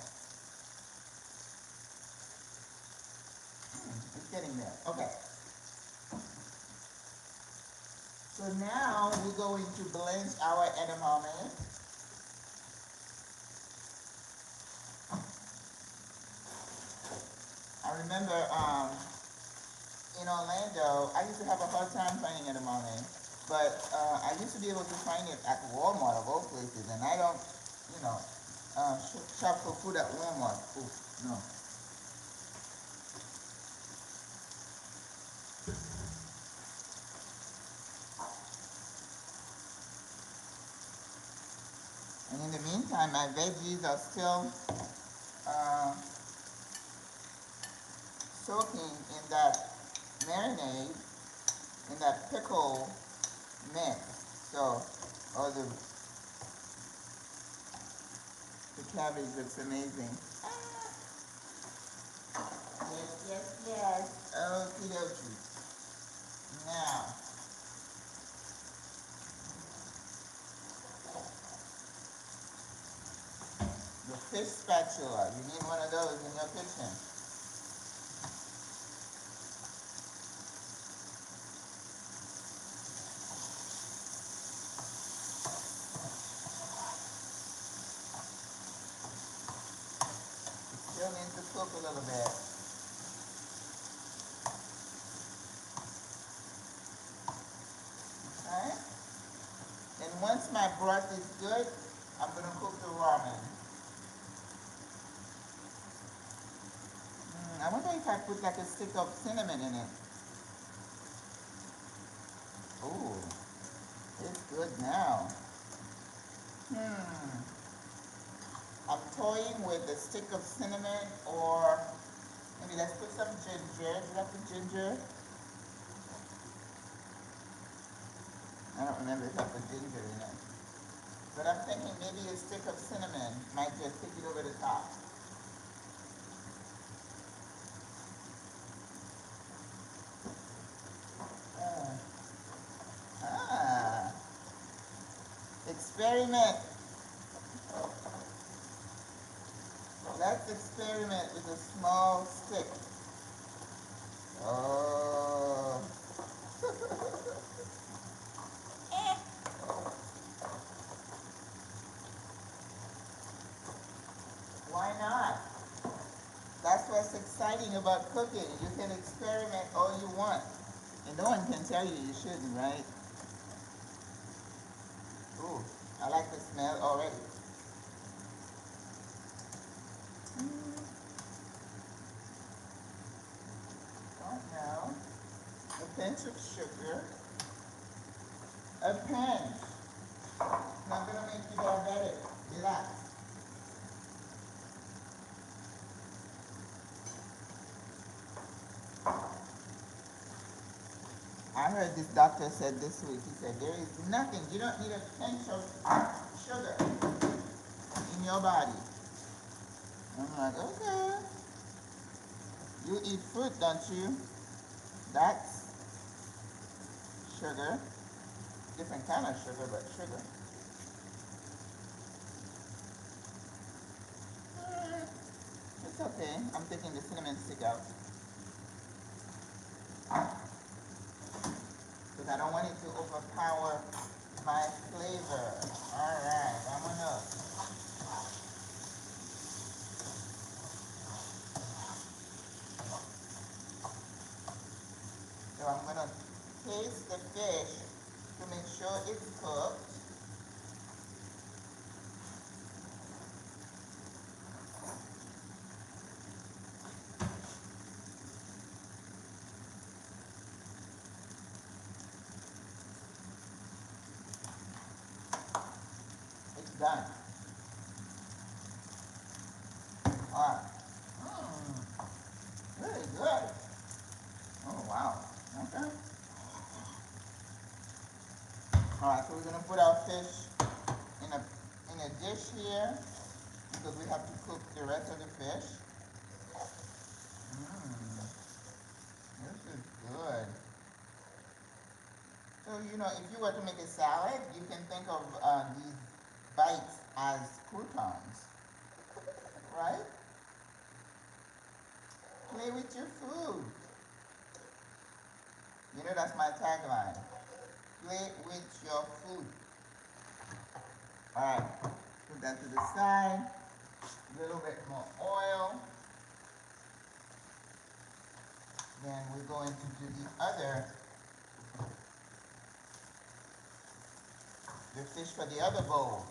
It's getting there. Okay. So now we're going to blanch our edamame. I remember in Orlando, I used to have a hard time finding edamame, but I used to be able to find it at Walmart of all places, and I don't, shop for food at Walmart. Oof, no. And in the meantime, my veggies are still soaking in that marinade, in that pickle mix. So, oh, the cabbage looks amazing. Yes. Okie dokie. Now, the fish spatula. You need one of those in your kitchen. Still needs to cook a little bit. Alright? And once my broth is good, I'm going to cook the ramen. I wonder if I put like a stick of cinnamon in it. Ooh, it's good now. I'm toying with a stick of cinnamon, or maybe let's put some ginger. Do you like the ginger? I don't remember if I put ginger in it. But I'm thinking maybe a stick of cinnamon might just take it over the top. Experiment. Let's experiment with a small stick. Oh. Why not? That's what's exciting about cooking. You can experiment all you want. And no one can tell you you shouldn't, right? Ooh, I like the smell already. Don't know. A pinch of sugar. A pinch. It's not going to make you diabetic. Relax. I heard this doctor said this week, he said, there is nothing, you don't need a pinch of sugar in your body. I'm like, okay. You eat fruit, don't you? That's sugar. Different kind of sugar, but sugar. It's okay. I'm taking the cinnamon stick out. Because I don't want it to overpower my flavor. Alright, vámonos. So I'm going to taste the fish to make sure it's cooked. done. Alright. Mmm. Really good. Oh wow. Okay. Alright, so we're gonna put our fish in a dish here because we have to cook the rest of the fish. Mmm. This is good. So, you know, if you were to make a salad, you can think of these bites as croutons, right? Play with your food. You know, that's my tagline. Play with your food. All right, put that to the side. A little bit more oil. Then we're going to do the fish for the other bowl.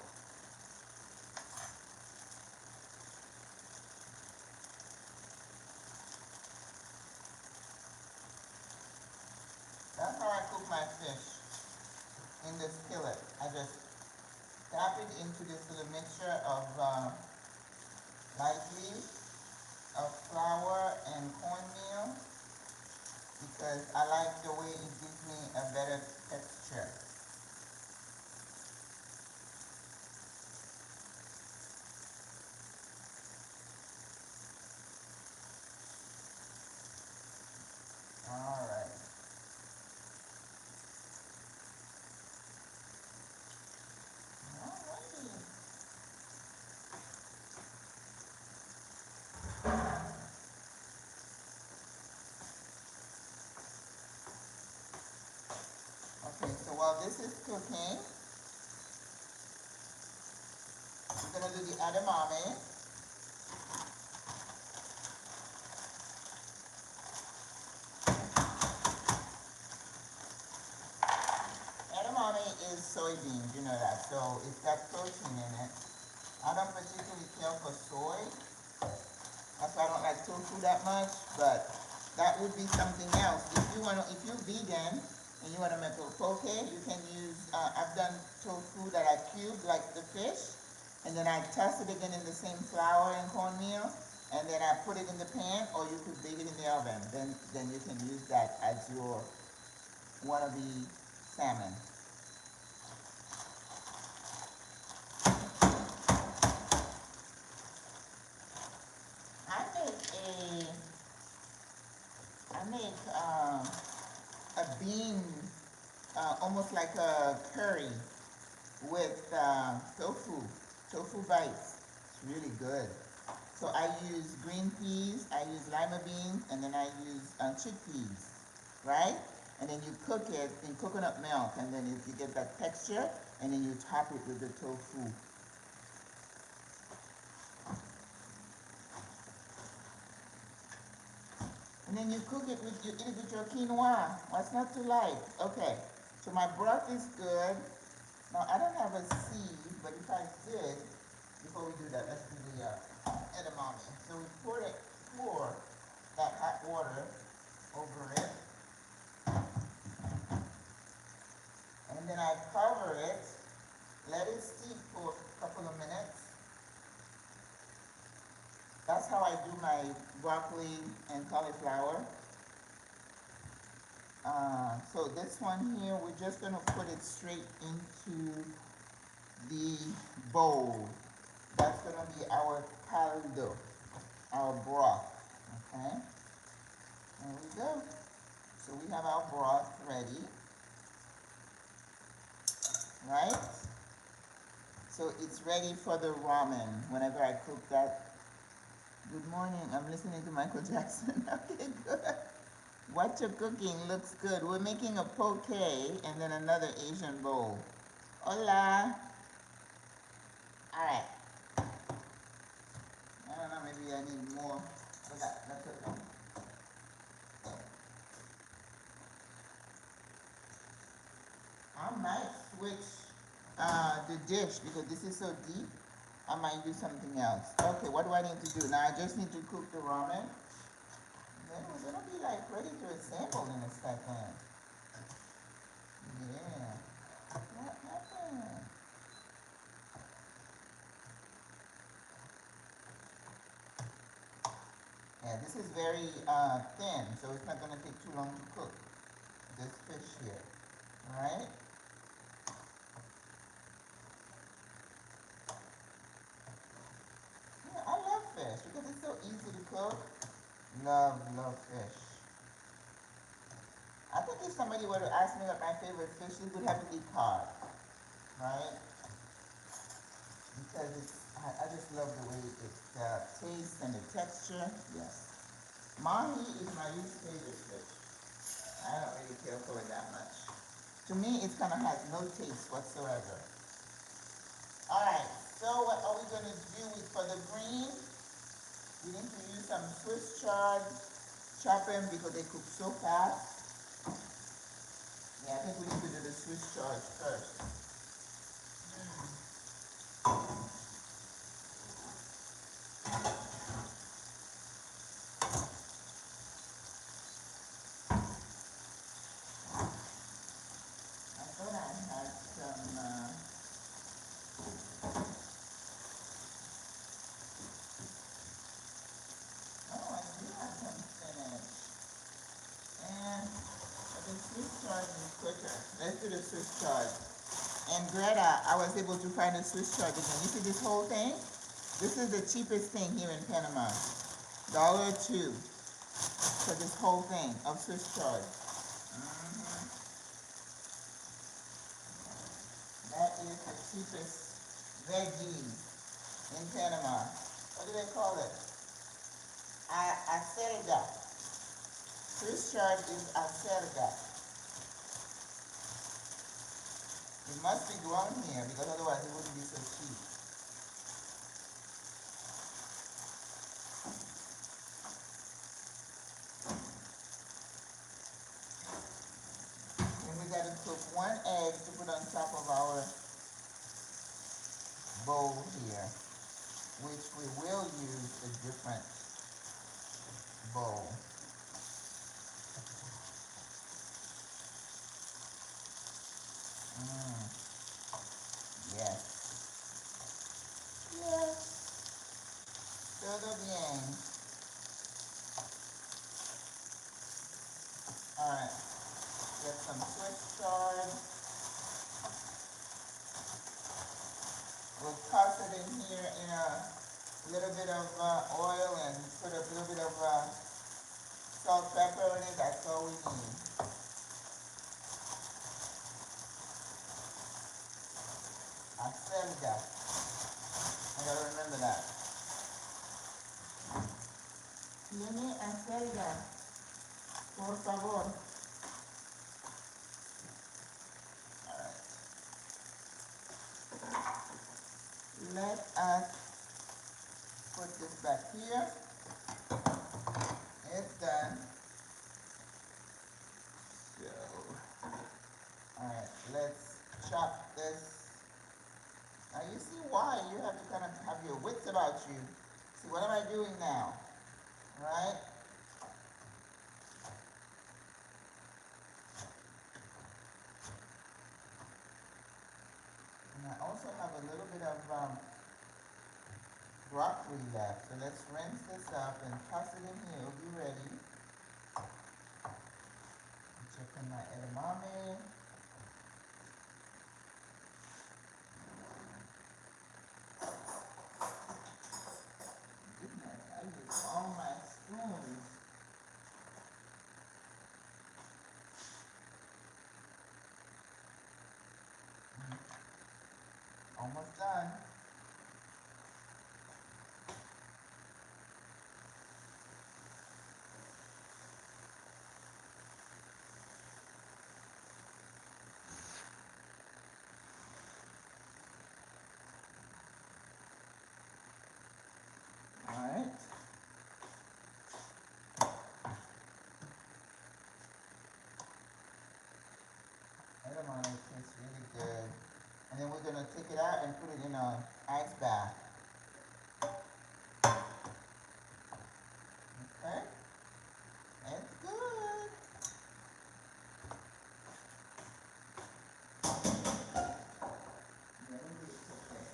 That's how I cook my fish in the skillet. I just tap it into this little mixture of lightly of flour and cornmeal because I like the way it gives me a better texture. All right. Okay, so while this is cooking, we're going to do the edamame. Edamame is soybeans, you know that, so it's got protein in it. I don't particularly care for soy. That's why I don't like tofu that much, but that would be something else. If you're vegan and you want to make a poke, you can use, I've done tofu that I cubed like the fish, and then I toss it again in the same flour and cornmeal, and then I put it in the pan, or you could bake it in the oven. Then you can use that as your wannabe salmon. I make a bean, almost like a curry with tofu bites. It's really good. So I use green peas, I use lima beans, and then I use chickpeas, right? And then you cook it in coconut milk, and then you get that texture, and then you top it with the tofu. And then you cook it with, you eat it with your quinoa. What's not to like? Okay, so my broth is good. Now I don't have a sieve, but if I did, before we do that, let's do the edamame. So we pour that hot water over it. And then I cover it, let it steep for a couple of minutes. That's how I do my broccoli and cauliflower. So this one here, we're just going to put it straight into the bowl. That's going to be our caldo, our broth, okay? There we go. So we have our broth ready, right? So it's ready for the ramen whenever I cook that. Good morning, I'm listening to Michael Jackson. Okay, good. What you're cooking looks good. We're making a poke and then another Asian bowl. Hola. All right. I don't know, maybe I need more. That's okay. I might switch the dish because this is so deep. I might do something else. Okay, what do I need to do? Now I just need to cook the ramen. Then we're gonna be like ready to assemble in a second. Yeah. What happened? This is very thin, so it's not going to take too long to cook this fish here. Alright? Yeah, I love fish because it's so easy to cook. Love, love fish. I think if somebody were to ask me what my favorite fish is, it would have to be cod. Right? Because I just love the way it tastes and the texture. Yes. Mahi is my least favorite fish. I don't really care for it that much. To me, it kind of has no taste whatsoever. Alright, so what are we going to do for the greens? We need to use some Swiss chard, chop them because they cook so fast. Yeah, I think we need to do the Swiss chard first. I thought I had some, oh, I do have some spinach. And the Swiss chard is quicker. Let's do the Swiss chard. And Greta, I was able to find a Swiss chard again. You see this whole thing? This is the cheapest thing here in Panama. $1.02 for this whole thing of Swiss chard. That is the cheapest veggies in Panama. What do they call it? Acelga. Swiss chard is acelga. It must be grown here because otherwise it wouldn't be so cheap. And we got to cook 1 egg to put on top of our bowl here, which we will use a different bowl. Yes. Yes. Todo bien. Alright. Get some Swiss chard. We'll toss it in here in a little bit of oil and put a little bit of salt, pepper in it. That's all we need. Acelga. I gotta remember that. Tiene acelga. Por favor. Alright. Let us put this back here. It's done. So, alright, let's chop this. Now you see why you have to kind of have your wits about you. See, what am I doing now? Right? And I also have a little bit of broccoli left. So let's rinse this up and toss it in here. It'll be ready. Check in my edamame. Goodness, I use all my spoons. Almost done. Alright. Edamame tastes really good. And then we're going to take it out and put it in an ice bath. Okay? It's good. Then we do it okay.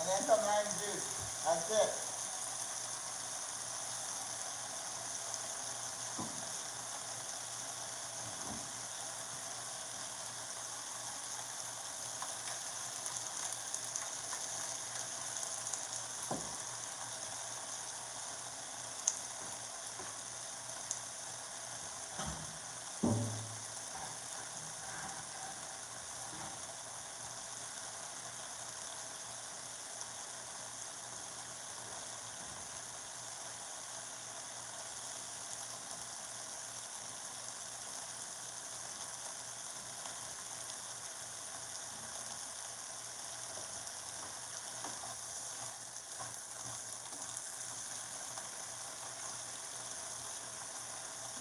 And then some lime juice. That's it.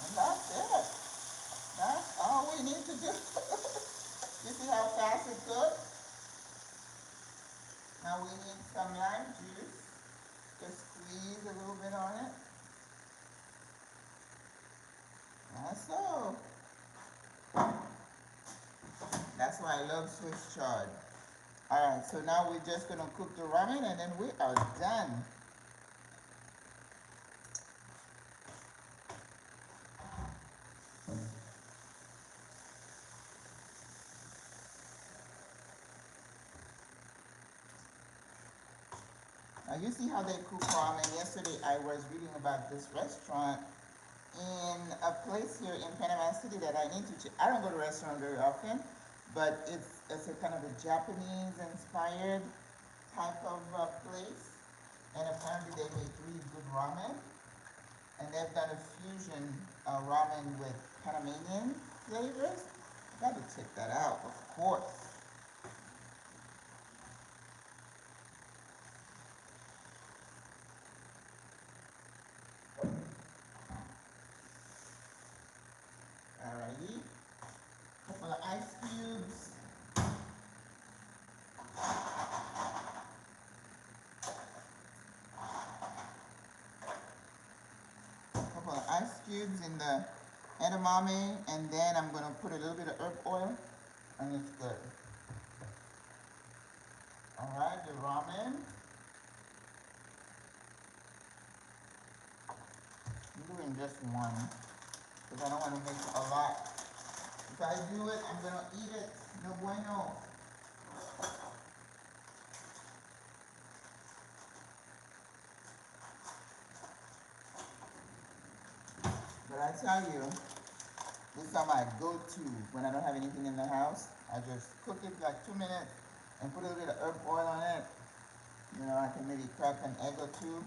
And that's it. That's all we need to do. You see how fast it cooks? Now we need some lime juice. Just squeeze a little bit on it. That's so. That's why I love Swiss chard. Alright, so now we're just gonna cook the ramen and then we are done. Now you see how they cook ramen. Yesterday I was reading about this restaurant in a place here in Panama City that I need to check. I don't go to restaurants very often, but it's a kind of a Japanese inspired type of place. And apparently they make really good ramen. And they've done a fusion ramen with Panamanian flavors. Got to check that out, of course. Alrighty. Couple of ice cubes. Couple of ice cubes in the edamame, and then I'm gonna put a little bit of herb oil, and it's good. Alright, the ramen. I'm doing just one, because I don't want to make a lot. If I do it, I'm gonna eat it. No bueno. But I tell you, this is my go-to when I don't have anything in the house. I just cook it like 2 minutes and put a little bit of herb oil on it. You know, I can maybe crack an egg or two,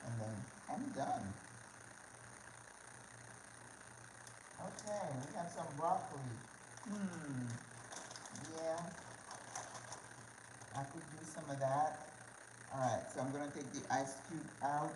and then I'm done. Okay, we have some broccoli. Yeah, I could do some of that. Alright, so I'm gonna take the ice cube out.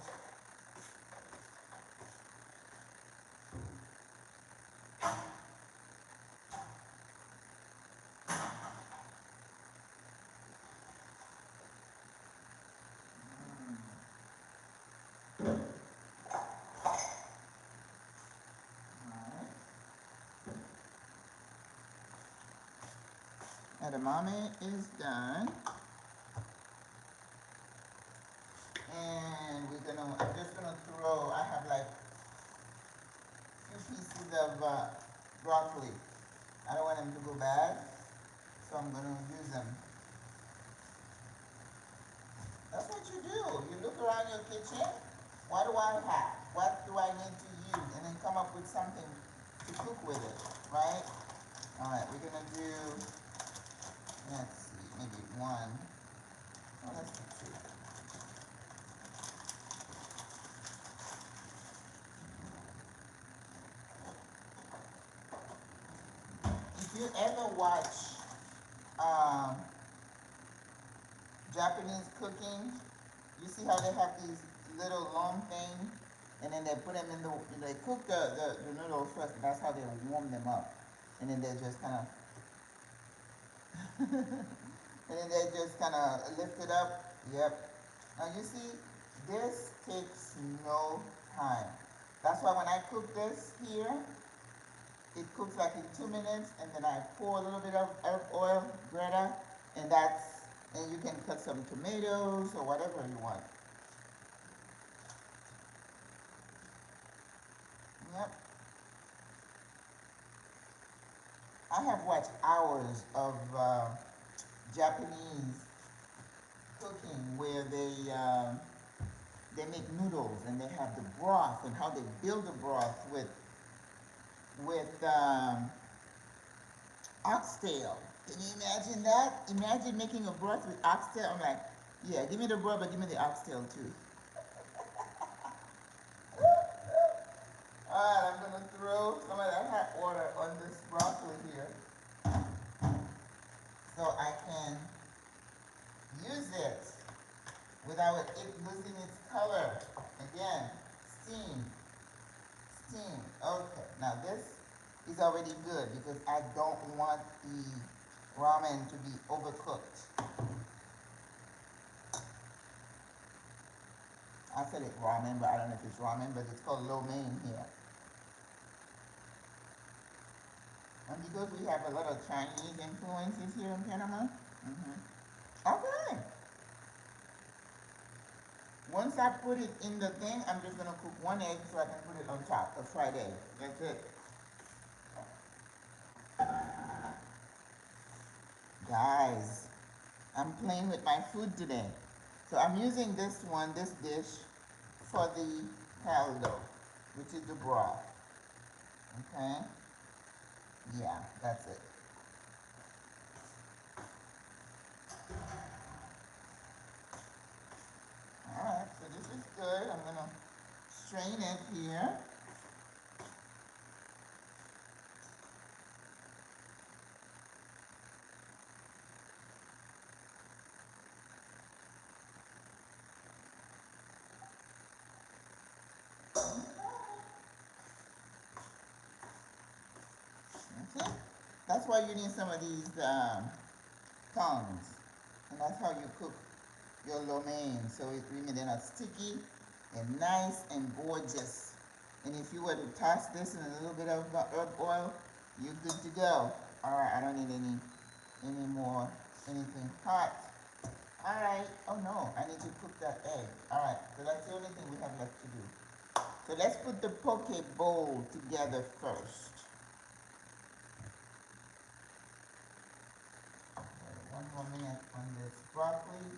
Edamame is done. And I'm just gonna throw, I have like 2 pieces of broccoli. I don't want them to go bad, so I'm gonna use them. That's what you do. You look around your kitchen, what do I have? What do I need to use? And then come up with something to cook with it, right? Alright, we're gonna do, let's see, maybe one. Oh, let's do 2. If you ever watch Japanese cooking, you see how they have these little long things, and then they put them in they cook the noodles first, and that's how they warm them up. And then they just kind of, and then they just kind of lift it up. Yep. Now you see, this takes no time. That's why when I cook this here, it cooks like in 2 minutes, and then I pour a little bit of herb oil, Greta, and And you can cut some tomatoes or whatever you want. Yep. I have watched hours of Japanese cooking where they make noodles and they have the broth and how they build the broth with oxtail. Can you imagine that? Imagine making a broth with oxtail. I'm like, yeah, give me the broth, but give me the oxtail too. Alright, I'm gonna throw some of that hot water on this broccoli here so I can use it without it losing its color. Again, steam, steam. Okay, now this is already good because I don't want the ramen to be overcooked. I said it ramen, but I don't know if it's ramen, but it's called lo mein here. And because we have a lot of Chinese influences here in Panama. Okay. Once I put it in the thing, I'm just gonna cook one egg so I can put it on top, a fried egg. That's it. Guys, I'm playing with my food today. So I'm using this dish, for the caldo, which is the broth. Okay? Yeah, that's it. Alright, so this is good. I'm gonna strain it here. Okay? That's why you need some of these tongs. And that's how you cook your lo mein. So it really, they're not sticky and nice and gorgeous. And if you were to toss this in a little bit of herb oil, you're good to go. Alright, I don't need any more, anything hot. Alright, oh no, I need to cook that egg. Alright, so that's the only thing we have left to do. So let's put the poke bowl together first. One more minute on this broccoli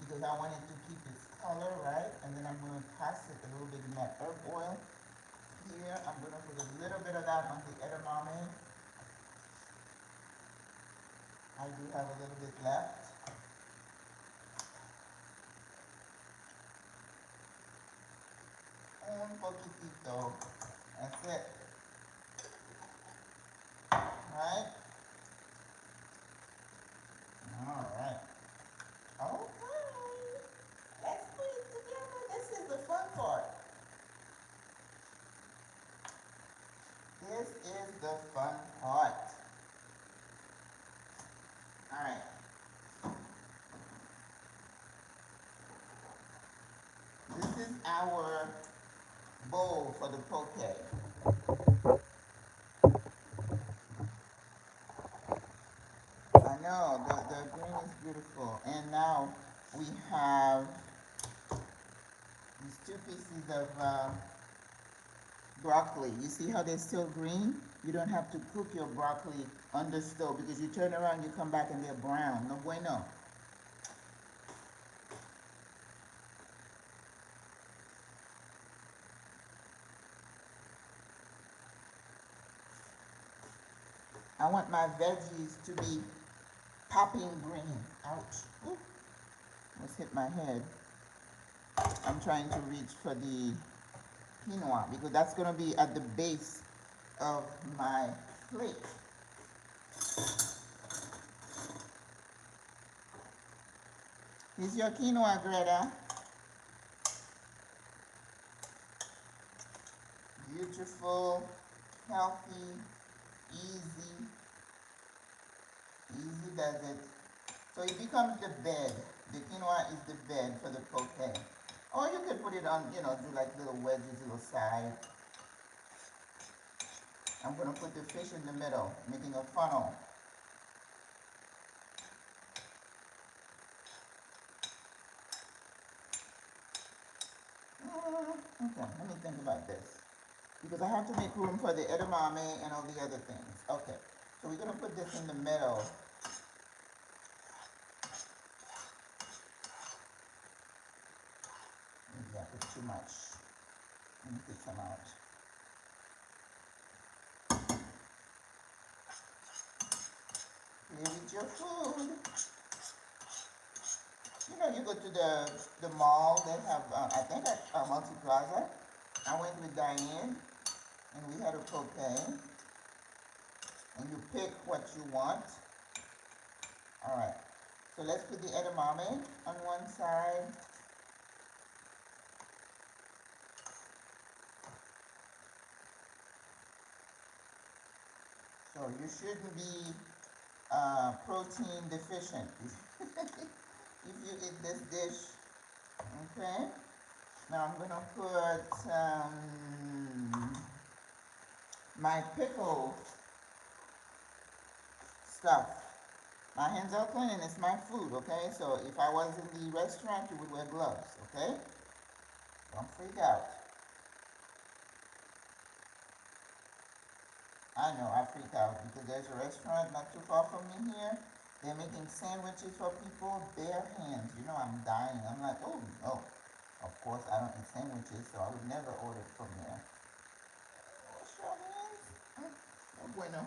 because I want it to keep its color, right? And then I'm going to toss it a little bit in that herb oil. Here, I'm going to put a little bit of that on the edamame. I do have a little bit left. Un poquitito. That's it. Right? Alright. Okay. Let's put it together. This is the fun part. This is the fun part. Alright. This is our bowl for the poke. I know, the green is beautiful. And now we have these 2 pieces of broccoli. You see how they're still green? You don't have to cook your broccoli on the stove because you turn around, you come back and they're brown. No bueno. I want my veggies to be popping green. Ouch. Ooh. Almost hit my head. I'm trying to reach for the quinoa because that's going to be at the base of my plate. Here's your quinoa, Greta. Beautiful, healthy, easy. Easy does it. So it becomes the bed. The quinoa is the bed for the poke. Or you could put it on, do like little wedges, little side. I'm going to put the fish in the middle, making a funnel. Okay, let me think about this. Because I have to make room for the edamame and all the other things. Okay, so we're going to put this in the middle. Maybe I put too much. Let me take some out. Here is your food. You know, you go to the mall, they have, I think at Multi Plaza. I went with Diane, and we had a propane. And you pick what you want. All right. So let's put the edamame on one side. So you shouldn't be protein deficient if you eat this dish. Okay. Now I'm gonna put my pickle stuff. My hands are clean and it's my food, okay? So if I was in the restaurant, you would wear gloves, okay? Don't freak out. I know, I freak out because there's a restaurant not too far from me here. They're making sandwiches for people, bare hands. You know, I'm dying. I'm like, oh, no. Of course, I don't eat sandwiches, so I would never order from there. Wash your hands. No bueno.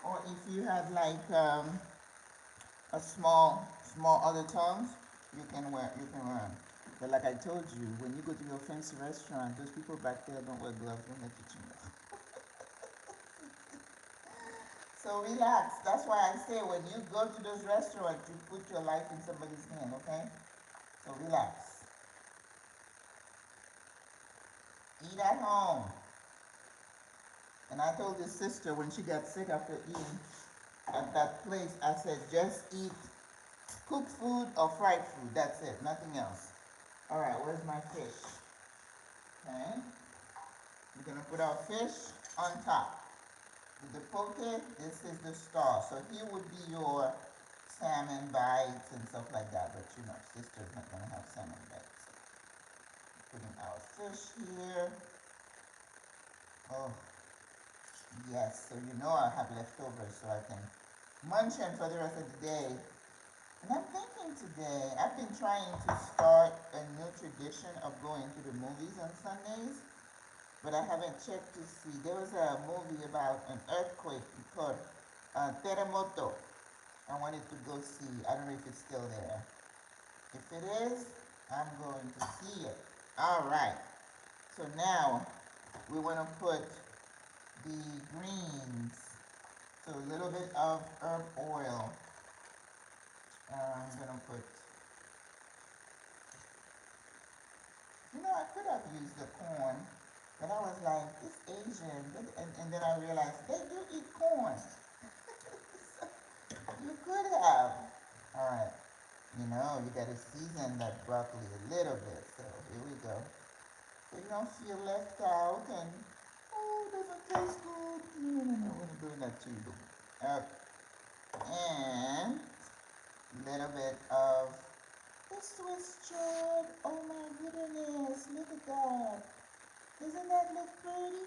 Or if you have like a small other tongues, you can wear them. But like I told you, when you go to your fancy restaurant, those people back there don't wear gloves when they're teaching you. So relax. That's why I say when you go to those restaurants, you put your life in somebody's hand, okay? So relax. Eat at home. And I told his sister when she got sick after eating at that place, I said, just eat cooked food or fried food. That's it. Nothing else. All right, where's my fish? Okay. We're going to put our fish on top. With the poke, this is the star. So here would be your salmon bites and stuff like that. But you know, sister's not going to have salmon bites. So putting our fish here. Oh, yes. So you know I have leftovers so I can munch on for the rest of the day. And I'm thinking today, I've been trying to start a new tradition of going to the movies on Sundays, but I haven't checked to see. There was a movie about an earthquake called Terremoto. I wanted to go see. I don't know if it's still there. If it is, I'm going to see it. All right. So now we want to put the greens. So a little bit of herb oil. I'm going to put, you know, I could have used the corn, but I was like, it's Asian. And then I realized they do eat corn. You could have. All right. You know, you got to season that broccoli a little bit. So here we go. So you don't feel left out and, oh, it doesn't taste good. No, we're not doing that to you. And a little bit of the Swiss chard. Oh my goodness, look at that. Doesn't that look pretty?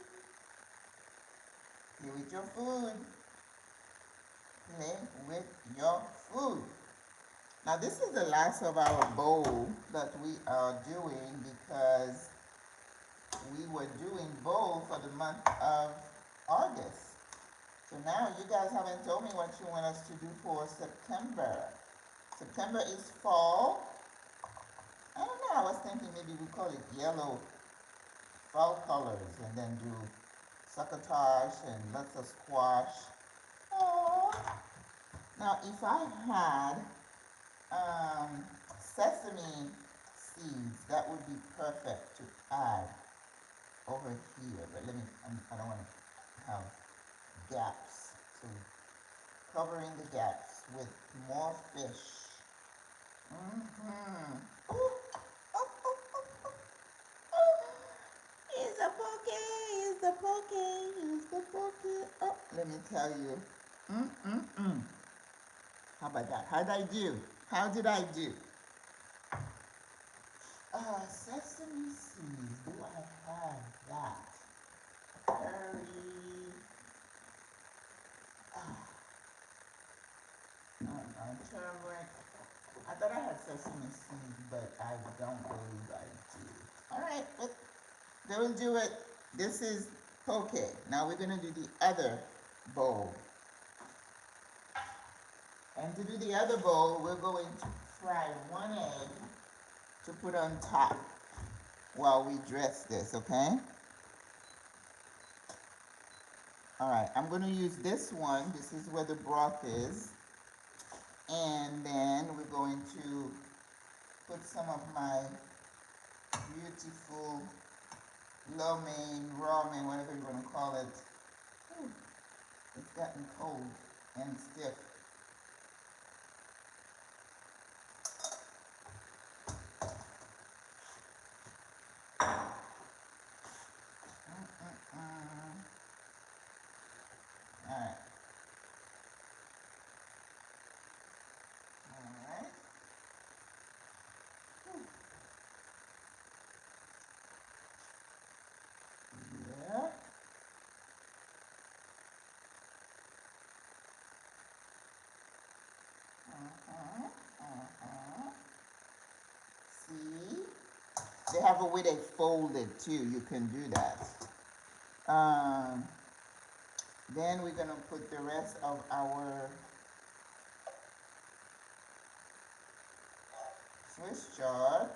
Play with your food. Play with your food. Now this is the last of our bowl that we are doing because we were doing bowl for the month of August. So now you guys haven't told me what you want us to do for September. September is fall. I don't know, I was thinking maybe we call it yellow fall colors and then do succotash and lots of squash. Aww. Now if I had sesame seeds, that would be perfect to add over here. But let me, I don't want to have gaps. So covering the gaps with more fish. Ooh. Here's the poke, here's the poke, here's the poke. Oh, let me tell you. How about that? How did I do? How did I do? Sesame seeds. Do I have that? Curry. Turmeric. I thought I had sesame seeds, but I don't believe I do. All right, but they will do it. This is poke. Now we're gonna do the other bowl. And to do the other bowl, we're going to fry one egg to put on top while we dress this, okay? All right, I'm gonna use this one. This is where the broth is. And then we're going to put some of my beautiful lo mein, raw mein, whatever you want to call it. Ooh, it's gotten cold and stiff. Alright. Alright. Yeah. See? They have a way they fold it too. You can do that. Then we're gonna put the rest of our Swiss chard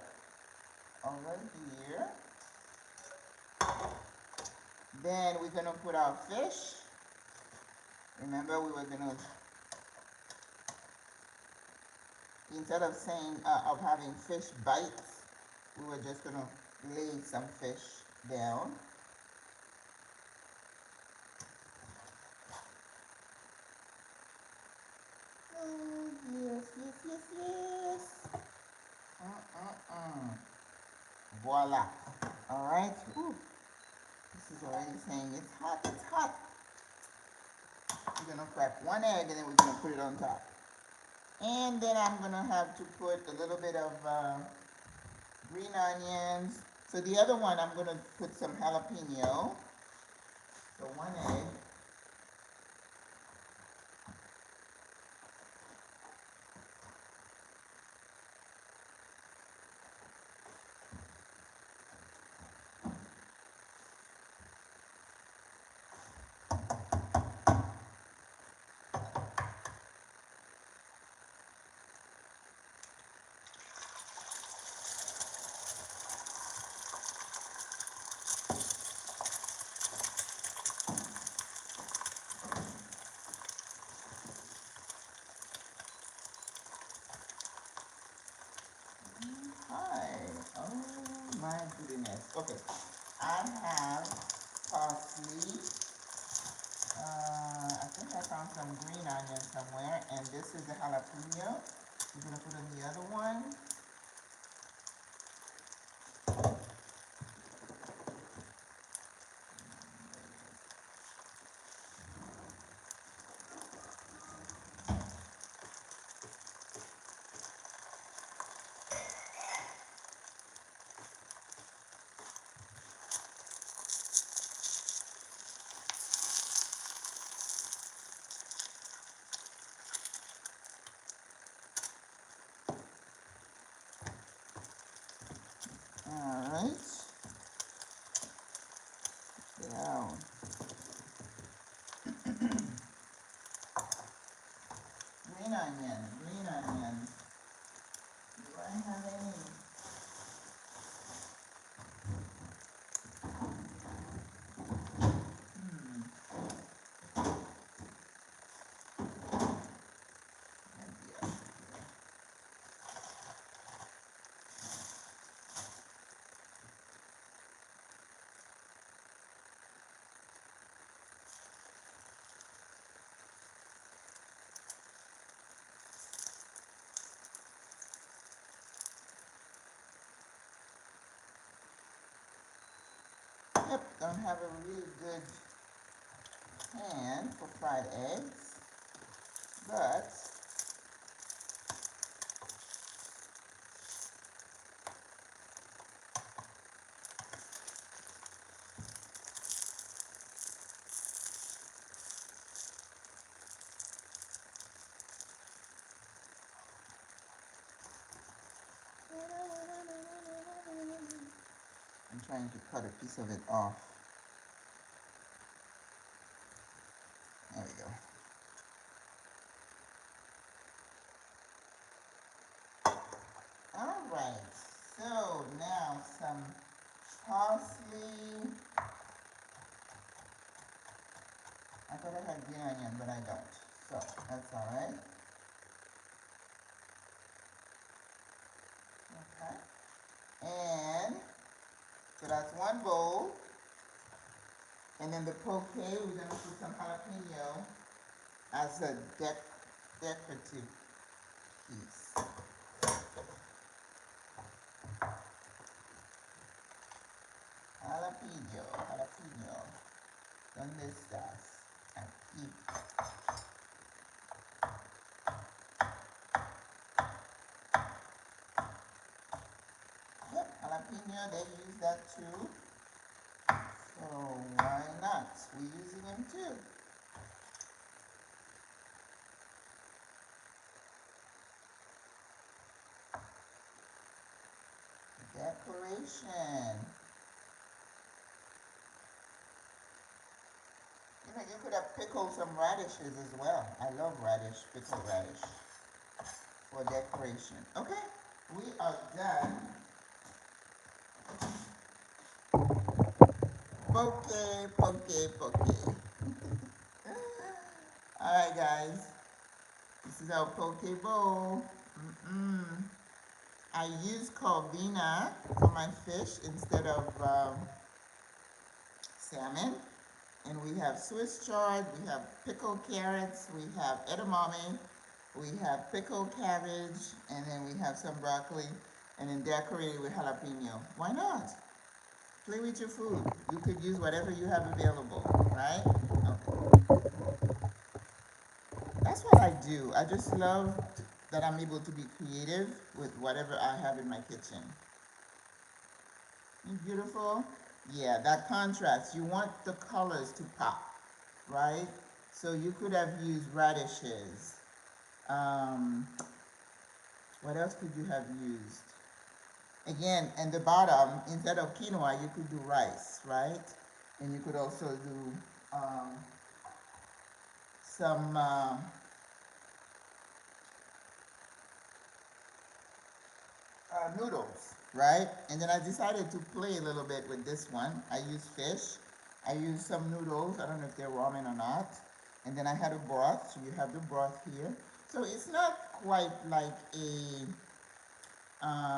over here. Then we're gonna put our fish. Remember, we were gonna, instead of saying of having fish bites, we were just gonna lay some fish down. Oh, yes, yes, yes, yes. Voila. All right. Ooh. This is already saying it's hot, it's hot. We're gonna crack one egg and then we're gonna put it on top. And then I'm gonna have to put a little bit of green onions. So the other one, I'm gonna put some jalapeno. So one egg. Hi. Oh my goodness. Okay. I have parsley. I think I found some green onion somewhere. And this is the jalapeno. We're going to put in the other one. Alright. Down. Green onion, green onion. Do I have any? Yep, don't have a really good pan for fried eggs, but trying to cut a piece of it off. There we go. All right, so now some parsley. I thought I had green onion, but I don't. So that's all right. Okay. And so that's one bowl. And then the poke, we're going to put some jalapeno as a decorative piece. Jalapeno. ¿Dónde estás? Aquí. Yep, jalapeno, they use that too. So why not? We're using them too. Decoration. You know, you could have pickled some radishes as well. I love radish, pickled radish for decoration. Okay, we are done. Poke. Alright guys, this is our poke bowl. I use Corvina for my fish instead of salmon. And we have Swiss chard, we have pickled carrots, we have edamame, we have pickled cabbage, and then we have some broccoli, and then decorated with jalapeno. Why not? Play with your food. You could use whatever you have available, right? Okay. That's what I do. I just love that I'm able to be creative with whatever I have in my kitchen. Beautiful? Yeah, that contrast. You want the colors to pop, right? So you could have used radishes. What else could you have used? Again, in the bottom, instead of quinoa, you could do rice, right? And you could also do some noodles, right? And then I decided to play a little bit with this one. I used fish. I used some noodles. I don't know if they're ramen or not. And then I had a broth. So you have the broth here. So it's not quite like a,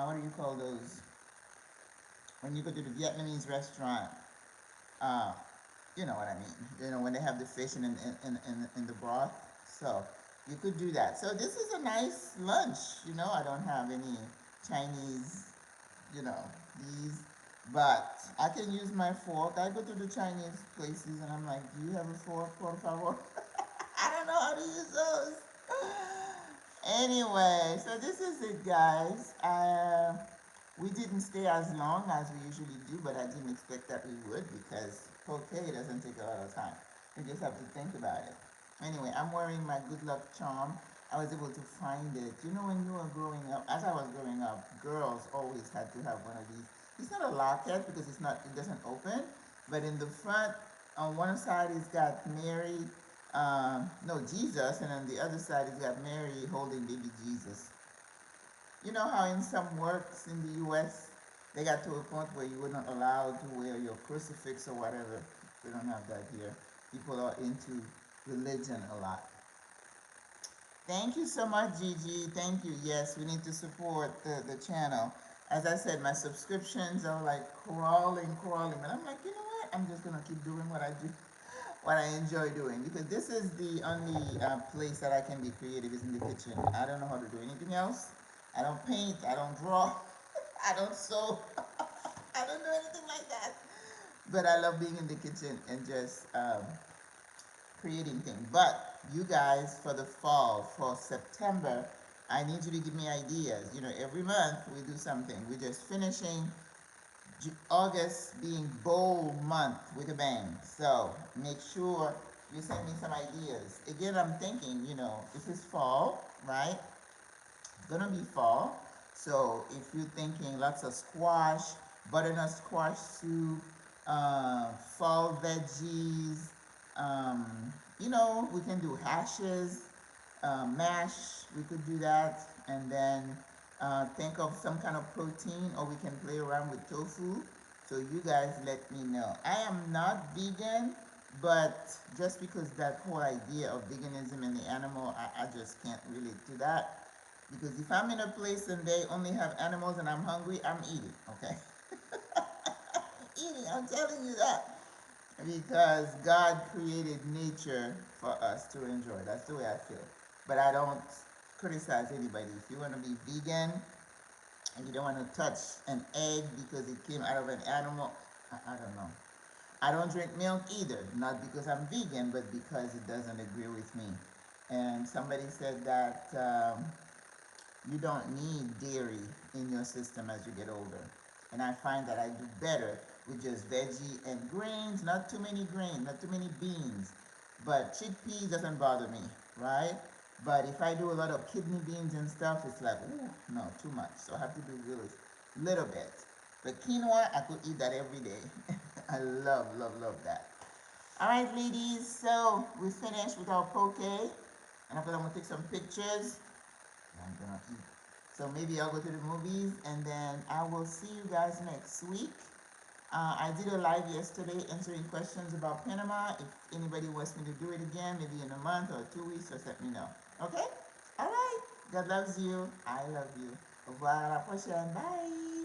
what do you call those? When you go to the Vietnamese restaurant, you know what I mean. You know, when they have the fish in the broth. So you could do that. So this is a nice lunch. You know, I don't have any Chinese, you know, these, but I can use my fork. I go to the Chinese places and I'm like, do you have a fork, por favor? I don't know how to use those. Anyway, so this is it, guys. We didn't stay as long as we usually do, but I didn't expect that we would because poke doesn't take a lot of time. You just have to think about it. Anyway, I'm wearing my good luck charm. I was able to find it. You know, when you were growing up, as I was growing up, girls always had to have one of these. It's not a locket because it doesn't open, but in the front, on one side it's got Mary, no, Jesus, and on the other side it's got Mary holding baby Jesus. You know how in some works in the U.S., they got to a point where you were not allowed to wear your crucifix or whatever. We don't have that here. People are into religion a lot. Thank you so much, Gigi. Thank you. Yes, we need to support the channel. As I said, my subscriptions are like crawling. But I'm like, you know what? I'm just going to keep doing what I do, what I enjoy doing. Because this is the only place that I can be creative is in the kitchen. I don't know how to do anything else. I don't paint. I don't draw. I don't sew. I don't do anything like that. But I love being in the kitchen and just creating things. But you guys, for the fall, for September, I need you to give me ideas. You know, every month we do something. We're just finishing August being bowl month with a bang. So make sure you send me some ideas. Again, I'm thinking, you know, this is fall, right? It's gonna be fall. So if you're thinking lots of squash, butternut squash soup, fall veggies. You know, we can do hashes, mash. We could do that, and then think of some kind of protein, or we can play around with tofu. So you guys let me know. I am not vegan, but just because that whole idea of veganism and the animal, I just can't relate to that. Because if I'm in a place and they only have animals and I'm hungry, I'm eating, okay? Eating, I'm telling you that. Because God created nature for us to enjoy. That's the way I feel. But I don't criticize anybody. If you want to be vegan and you don't want to touch an egg because it came out of an animal, I don't know. I don't drink milk either, not because I'm vegan, but because it doesn't agree with me. And somebody said that you don't need dairy in your system as you get older. And I find that I do better with just veggie and grains, not too many grains, not too many beans. But chickpeas doesn't bother me, right? But if I do a lot of kidney beans and stuff, it's like, ooh, no, too much. So I have to do really little bit. But quinoa, I could eat that every day. I love, love, love that. All right, ladies, so we finished with our poke. And after that, I'm going to take some pictures. I'm gonna eat. So maybe I'll go to the movies, and then I will see you guys next week. I did a live yesterday answering questions about Panama. If anybody wants me to do it again, maybe in a month or 2 weeks, just let me know. Okay? All right. God loves you. I love you. Au revoir, à la prochaine. Bye.